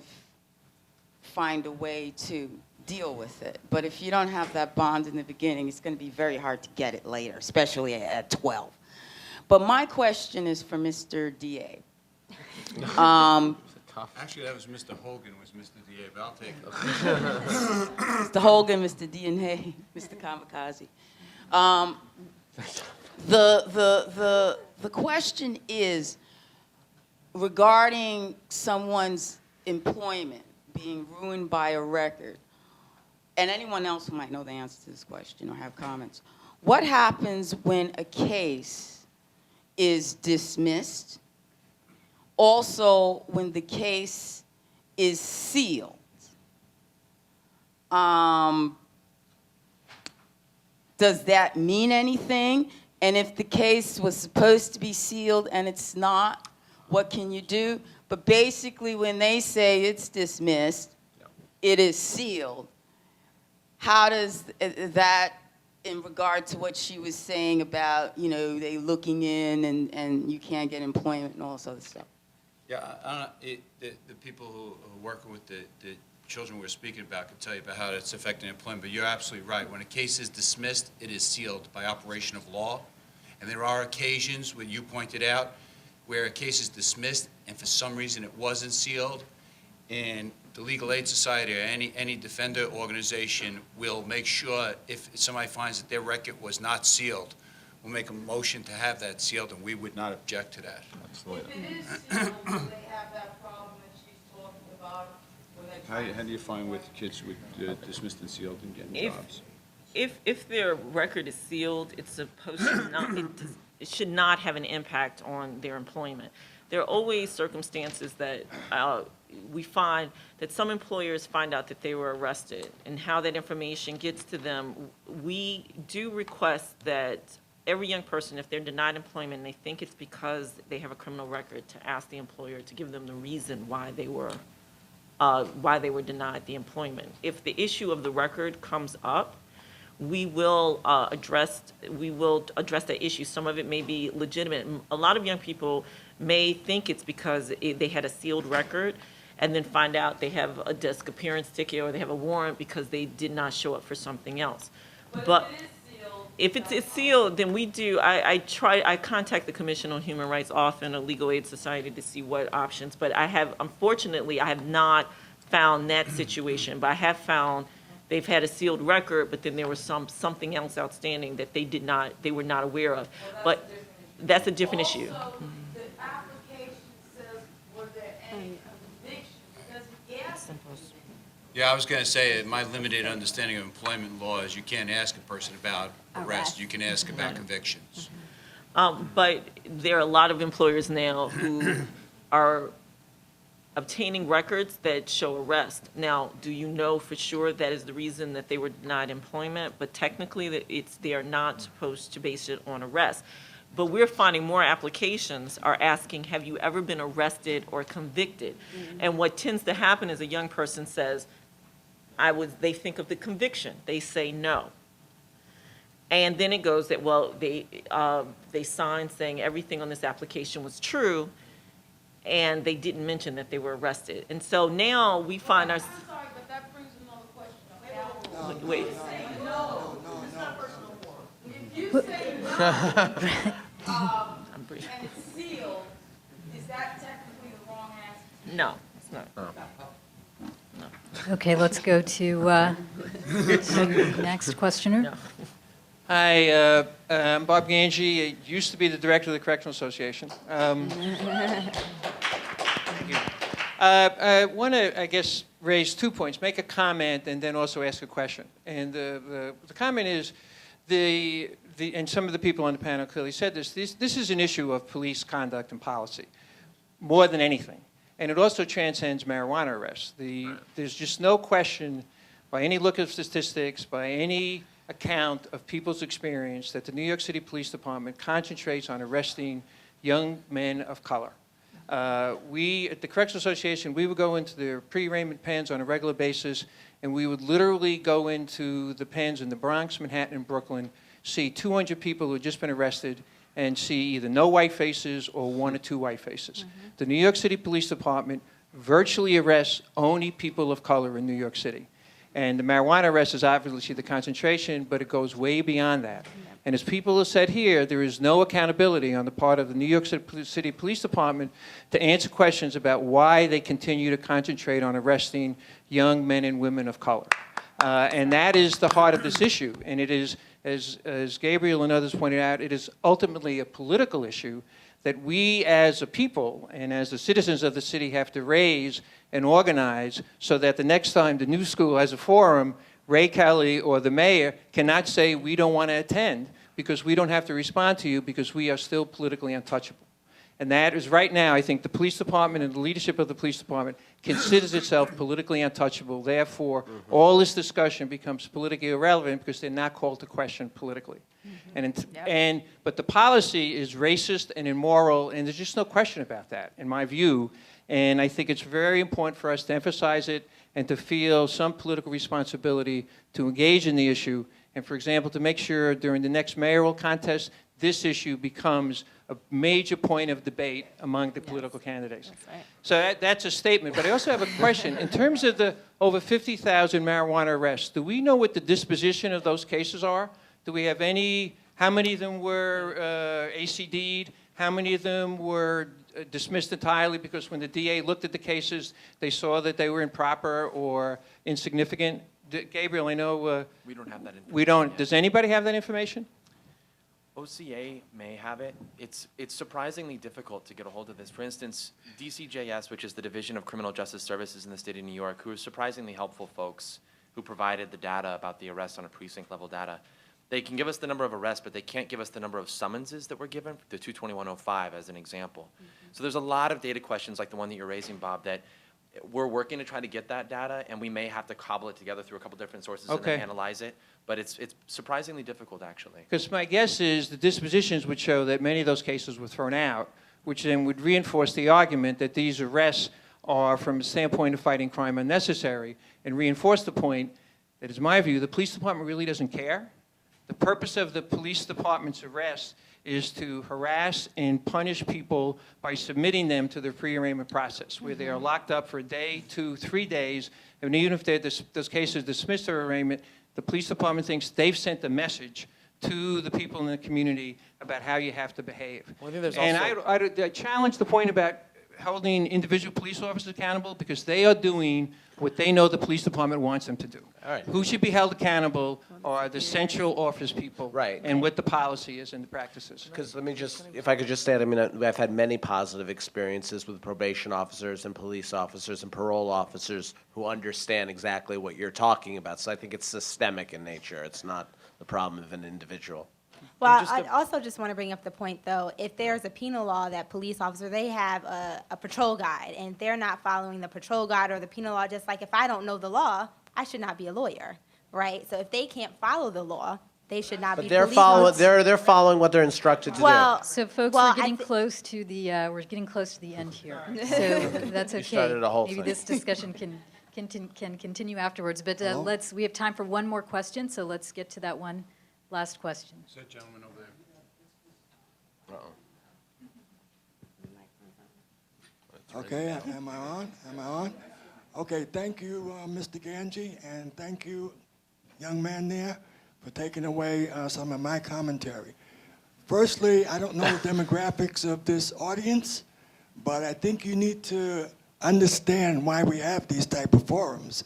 find a way to deal with it. But if you don't have that bond in the beginning, it's going to be very hard to get it later, especially at 12. But my question is for Mr. DA. Actually, that was Mr. Hogan, was Mr. DA, but I'll take it. Mr. Hogan, Mr. DNA, Mr. Kamikaze. The question is regarding someone's employment being ruined by a record, and anyone else who might know the answer to this question or have comments. What happens when a case is dismissed? Also, when the case is sealed? Does that mean anything? And if the case was supposed to be sealed and it's not, what can you do? But basically, when they say it's dismissed, it is sealed. How does that, in regard to what she was saying about, you know, they looking in and you can't get employment and all this other stuff? Yeah, I don't know, the people who are working with the children we're speaking about can tell you about how it's affecting employment, but you're absolutely right. When a case is dismissed, it is sealed by operation of law. And there are occasions, when you pointed out, where a case is dismissed and for some reason it wasn't sealed, and the Legal Aid Society or any defender organization will make sure if somebody finds that their record was not sealed, we'll make a motion to have that sealed, and we would not object to that. If it is sealed, do they have that problem that she's talking about? How do you find with kids who dismissed and sealed and getting jobs? If their record is sealed, it's supposed to not, it should not have an impact on their employment. There are always circumstances that we find that some employers find out that they were arrested, and how that information gets to them. We do request that every young person, if they're denied employment and they think it's because they have a criminal record, to ask the employer to give them the reason why they were denied the employment. If the issue of the record comes up, we will address that issue. Some of it may be legitimate. A lot of young people may think it's because they had a sealed record, and then find out they have a desk appearance ticket or they have a warrant because they did not show up for something else. But if it's sealed, then we do. I contact the Commission on Human Rights often, or Legal Aid Society, to see what options. But unfortunately, I have not found that situation. But I have found they've had a sealed record, but then there was something else outstanding that they were not aware of. But that's a different issue. Also, the application says, were there any convictions? Because yes. Yeah, I was going to say, my limited understanding of employment law is you can't ask a person about arrest. You can ask about convictions. But there are a lot of employers now who are obtaining records that show arrest. Now, do you know for sure that is the reason that they were denied employment? But technically, they are not supposed to base it on arrest. But we're finding more applications are asking, have you ever been arrested or convicted? Mm-hmm. And what tends to happen is a young person says, they think of the conviction. They say no. And then it goes that, well, they signed saying everything on this application was true, and they didn't mention that they were arrested. And so now we find our... I'm sorry, but that brings another question up. Wait. No, it's not personal war. If you say no, and it's sealed, is that technically the wrong answer? No, it's not. Okay, let's go to next questioner. No. Hi, I'm Bob Ganji. I used to be the director of the Correctional Association. Thank you. I want to, I guess, raise 2 points, make a comment, and then also ask a question. And the comment is, and some of the people on the panel clearly said this is an issue of police conduct and policy, more than anything. And it also transcends marijuana arrests. There's just no question, by any look of statistics, by any account of people's experience that the New York City Police Department concentrates on arresting young men of color. We, at the Correctional Association, we would go into their pre-arraignment pens on a regular basis, and we would literally go into the pens in the Bronx, Manhattan, and Brooklyn, see 200 people who had just been arrested, and see either no white faces or 1 or 2 white faces. The New York City Police Department virtually arrests only people of color in New York City. And the marijuana arrest is obviously the concentration, but it goes way beyond that. And as people have said here, there is no accountability on the part of the New York City Police Department to answer questions about why they continue to concentrate on arresting young men and women of color. And that is the heart of this issue. And it is, as Gabriel and others pointed out, it is ultimately a political issue that we as a people and as the citizens of the city have to raise and organize so that the next time the new school has a forum, Ray Kelly or the mayor cannot say we don't want to attend because we don't have to respond to you because we are still politically untouchable. And that is right now, I think the police department and the leadership of the police department considers itself politically untouchable. Therefore, all this discussion becomes politically irrelevant because they're not called to question politically. But the policy is racist and immoral, and there's just no question about that, in my view. And I think it's very important for us to emphasize it and to feel some political responsibility to engage in the issue. And, for example, to make sure during the next mayoral contest, this issue becomes a major point of debate among the political candidates. That's right. So that's a statement. But I also have a question. In terms of the over 50,000 marijuana arrests, do we know what the disposition of those cases are? Do we have any, how many of them were ACD'd? How many of them were dismissed entirely because when the DA looked at the cases, they saw that they were improper or insignificant? Gabriel, I know We don't have that information. we don't. yet. Does anybody have that information? OCA may have it. It's surprisingly difficult to get a hold of this. For instance, DCJS, which is the Division of Criminal Justice Services in the state of New York, who are surprisingly helpful folks who provided the data about the arrests on a precinct level data. They can give us the number of arrests, but they can't give us the number of summonses that were given, the 22105 as an example. So there's a lot of data questions like the one that you're raising, Bob, that we're working to try to get that data, and we may have to cobble it together through a couple different sources and then analyze it. But it's surprisingly difficult, actually. Because my guess is the dispositions would show that many of those cases were thrown out, which then would reinforce the argument that these arrests are, from a standpoint of fighting crime, unnecessary, and reinforce the point that, is my view, the police department really doesn't care. The purpose of the police department's arrest is to harass and punish people by submitting them to their pre-arraignment process, where they are locked up for a day, 2, 3 days, and even if those cases dismissed their arraignment, the police department thinks they've sent a message to the people in the community about how you have to behave. Well, I think there's And also I challenge the point about holding individual police officers accountable because they are doing what they know the police department wants them to do. All right. Who should be held accountable are the central office people. Right. And what the policy is and the practices. Because let me just, if I could just add, I mean, I've had many positive experiences with probation officers and police officers and parole officers who understand exactly what you're talking about. So I think it's systemic in nature. It's not the problem of an individual. Well, I also just want to bring up the point, though, if there's a penal law that police officers, they have a patrol guide, and if they're not following the patrol guide or the penal law, just like if I don't know the law, I should not be a lawyer, right? So if they can't follow the law, they should not be police officers. They're following what they're instructed to do. Well, So folks, well, we're getting close to the end here. So that's okay. started a whole Maybe thing. this discussion can continue afterwards. But we have time for one more question, so let's get to that one last question. Is that gentleman over there? Okay, am I on? Am I on? Okay, thank you, Mr. Ganji, and thank you, young man there, for taking away some of my commentary. Firstly, I don't know the demographics of this audience, but I think you need to understand why we have these type of forums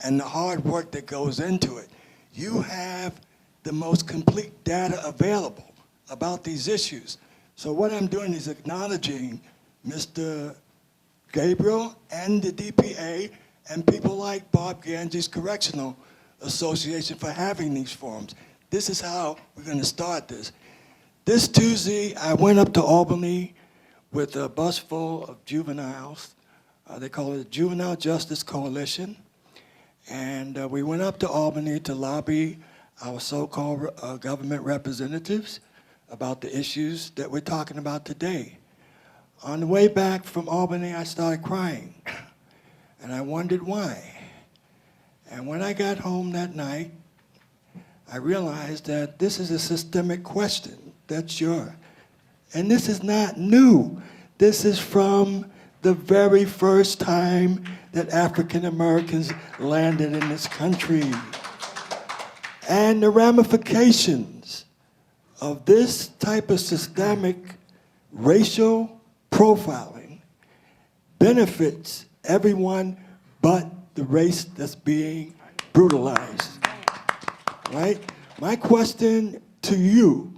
and the hard work that goes into it. You have the most complete data available about these issues. So what I'm doing is acknowledging Mr. Gabriel and the DPA and people like Bob Ganji's Correctional Association for having these forums. This is how we're going to start this. This Tuesday, I went up to Albany with a bus full of juveniles. They call it the Juvenile Justice Coalition. And we went up to Albany to lobby our so-called government representatives about the issues that we're talking about today. On the way back from Albany, I started crying, and I wondered why. And when I got home that night, I realized that this is a systemic question. And this is not new. This is from the very first time that African Americans landed in this country. And the ramifications of this type of systemic racial profiling benefits everyone but the race that's being brutalized, right? My question to you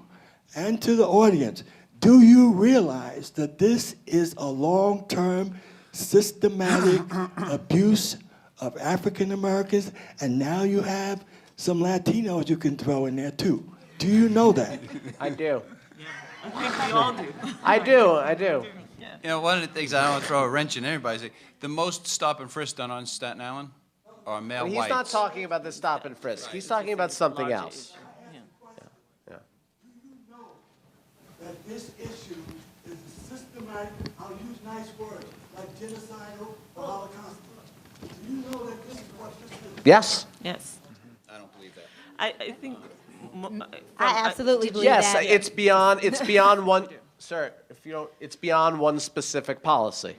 and to the audience, do you realize that this is a long-term systematic abuse of African Americans, and now you have some Latinos you can throw in there too? Do you know that? I do. I think we all do. I do. You know, one of the things I don't want to throw a wrench in everybody's, the most stop and frisk done on Staten Island are male He's whites. not talking about the stop and frisk. He's talking about something else. Yeah. That this issue is a systematic, I'll use nice words, like genocidal or Holocaust. Do you know that this is what this is? Yes? Yes. I don't believe that. I think. I absolutely believe Yes, that. it's beyond one, sir, if you don't, it's beyond one specific policy.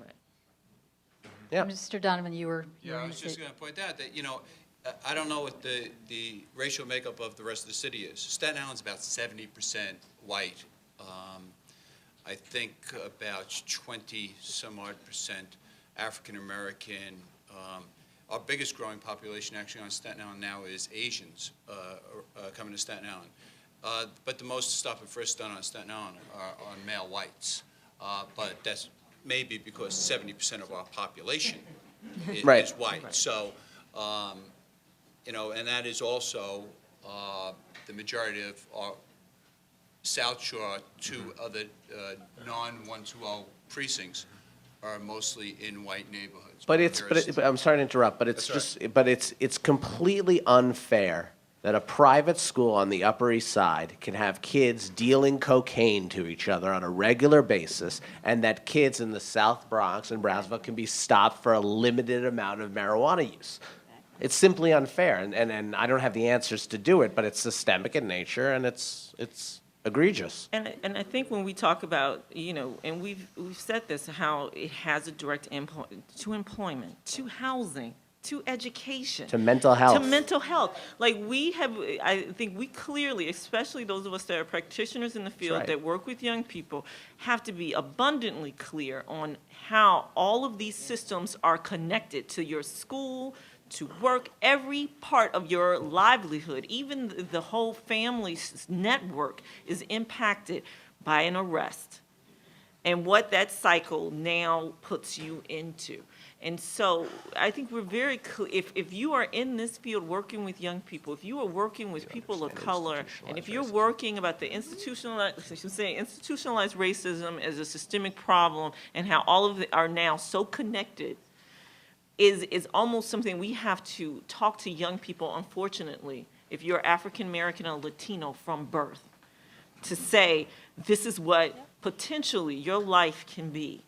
Yeah. Mr. Donovan, you were. Yeah, I was just going to point out that, you know, I don't know what the racial makeup of the rest of the city is. Staten Island's about 70% white. I think about 20-some-odd% African American. Our biggest growing population actually on Staten Island now is Asians coming to Staten Island. But the most stop and frisk done on Staten Island are on male whites. But that's maybe because 70% of our population is white. Right. So, you know, and that is also the majority of our South Shore, two other non-120 precincts are mostly in white neighborhoods. But I'm sorry to interrupt, but it's completely unfair that a private school on the Upper East Side can have kids dealing cocaine to each other on a regular basis, and that kids in the South Bronx and Brownsville can be stopped for a limited amount of marijuana use. It's simply unfair, and I don't have the answers to do it, but it's systemic in nature, and it's egregious. And I think when we talk about, you know, and we've said this, how it has a direct to employment, to housing, to education. To mental health. To mental health. Like I think we clearly, especially those of us that are practitioners in the field that work with young people, have to be abundantly clear on how all of these systems are connected to your school, to work, every part of your livelihood, even the whole family's network is impacted by an arrest and what that cycle now puts you into. And so I think we're very clear, if you are in this field working with young people, if you are working with people of color, and if you're working about the institutionalized racism as a systemic problem and how all of it are now so connected, is almost something we have to talk to young people, unfortunately, if you're African American or Latino from birth, to say this is what potentially your life can be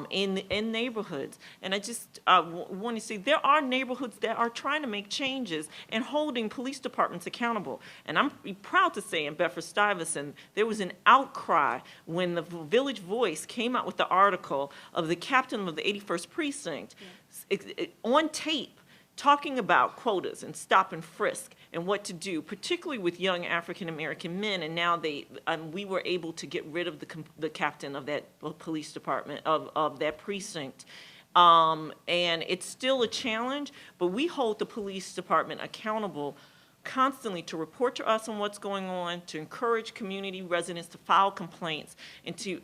in neighborhoods. And I just want to say there are neighborhoods that are trying to make changes and holding police departments accountable. And I'm proud to say in Bedford-Stuyvesant, there was an outcry when the Village Voice came out with the article of the captain of the 81st Precinct on tape talking about quotas and stop and frisk and what to do, particularly with young African-American men. And now we were able to get rid of the captain of that police department, of that precinct. And it's still a challenge, but we hold the police department accountable constantly to report to us on what's going on, to encourage community residents to file complaints, and to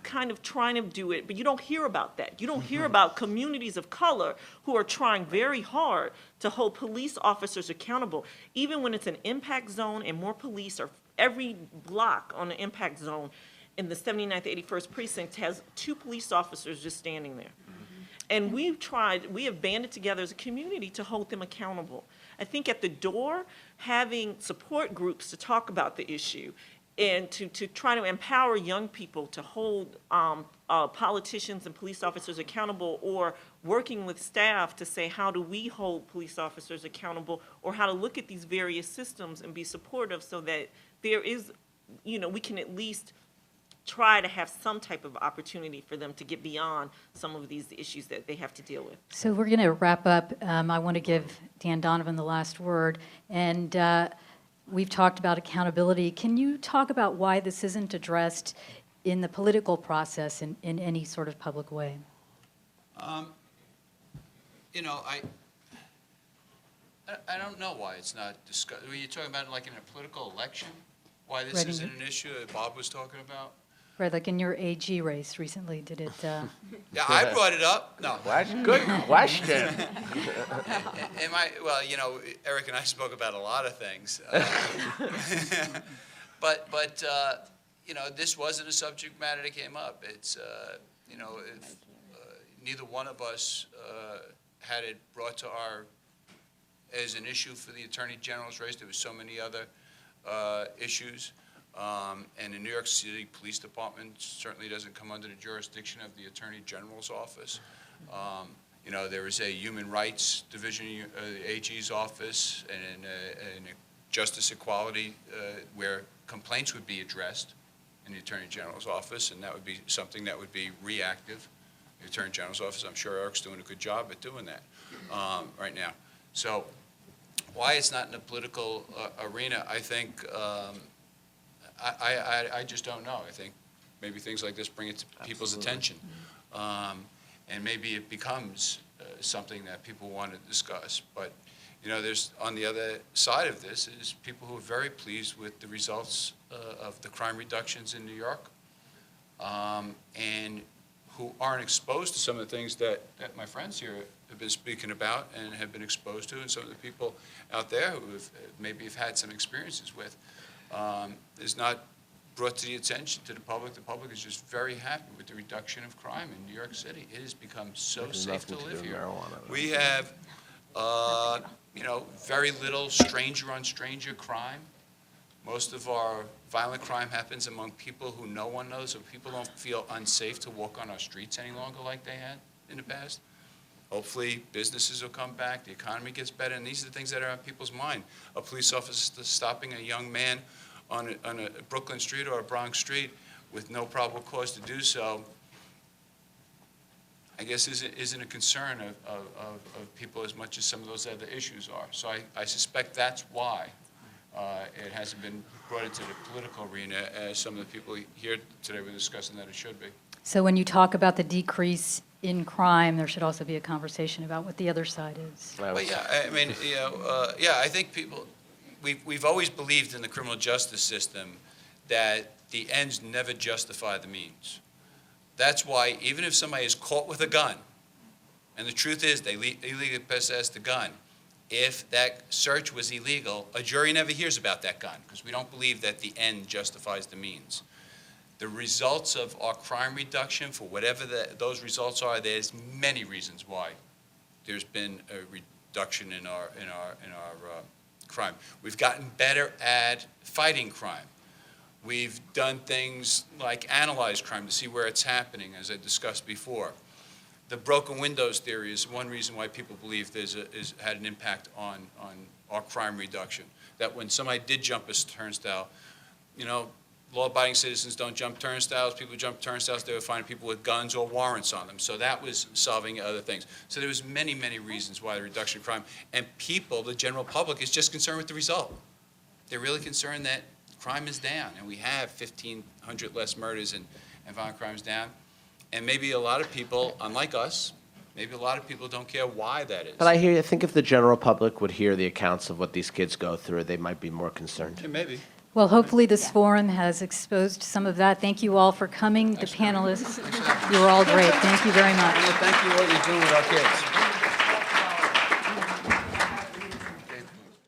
kind of trying to do it. But you don't hear about that. You don't hear about communities of color who are trying very hard to hold police officers accountable, even when it's an impact zone and more police are every block on an impact zone. In the 79th, 81st Precinct has 2 police officers just standing there. And we have banded together as a community to hold them accountable. I think at the door, having support groups to talk about the issue and to try to empower young people to hold politicians and police officers accountable, or working with staff to say, how do we hold police officers accountable, or how to look at these various systems and be supportive so that there is, we can at least try to have some type of opportunity for them to get beyond some of these issues that they have to deal with. So we're going to wrap up. I want to give Dan Donovan the last word. And we've talked about accountability. Can you talk about why this isn't addressed in the political process in any sort of public way? You know, I don't know why it's not discussed. Were you talking about like in a political election? Why this Right, isn't an issue that Bob was talking about? Right, like in your AG race recently, did it? Yeah, I brought it up. No. Good question. Well, you know, Eric and I spoke about a lot of things. But you know, this wasn't a subject matter that came up. It's, you know, if neither one of us had it brought to as an issue for the Attorney General's race. There were so many other issues. And the New York City Police Department certainly doesn't come under the jurisdiction of the Attorney General's office. You know, there is a Human Rights Division, the AG's office, and a Justice Equality where complaints would be addressed in the Attorney General's office, and that would be something that would be reactive. The Attorney General's office, I'm sure Eric's doing a good job at doing that right now. So why it's not in the political arena, I think, I just don't know. I think maybe things like this bring it to people's attention. And maybe it becomes something that people want to discuss. But, you know, there's, on the other side of this, is people who are very pleased with the results of the crime reductions in New York, and who aren't exposed to some of the things that my friends here have been speaking about and have been exposed to, and some of the people out there who maybe have had some experiences with, is not brought to the attention to the public. The public is just very happy with the reduction of crime in New York City. It has become so safe to live here. We have, you know, very little stranger-on-stranger crime. Most of our violent crime happens among people who no one knows, so people don't feel unsafe to walk on our streets any longer like they had in the past. Hopefully, businesses will come back, the economy gets better, and these are the things that are on people's mind. A police officer stopping a young man on a Brooklyn street or a Bronx street with no probable cause to do so, I guess isn't a concern of people as much as some of those other issues are. So I suspect that's why it hasn't been brought into the political arena as some of the people here today were discussing that it should be. So when you talk about the decrease in crime, there should also be a conversation about what the other side is. Well, yeah, I mean, you know, yeah, I think people, we've always believed in the criminal justice system that the ends never justify the means. That's why even if somebody is caught with a gun, and the truth is they illegally possessed the gun, if that search was illegal, a jury never hears about that gun because we don't believe that the end justifies the means. The results of our crime reduction, for whatever those results are, there's many reasons why there's been a reduction in our crime. We've gotten better at fighting crime. We've done things like analyze crime to see where it's happening, as I discussed before. The broken windows theory is one reason why people believe had an impact on our crime reduction. That when somebody did jump a turnstile, you know, law-abiding citizens don't jump turnstiles. People who jump turnstiles, they would find people with guns or warrants on them. So that was solving other things. So there was many, many reasons why the reduction of crime. And people, the general public, is just concerned with the result. They're really concerned that crime is down, and we have 1,500 less murders and violent crimes down. And maybe a lot of people, unlike us, maybe a lot of people don't care why that is. But I hear you. I think if the general public would hear the accounts of what these kids go through, they might be more concerned. Yeah, maybe. Well, hopefully this forum has exposed some of that. Thank you all for coming, the panelists. You were all great. Thank you very much. Thank you for what you're doing with our kids.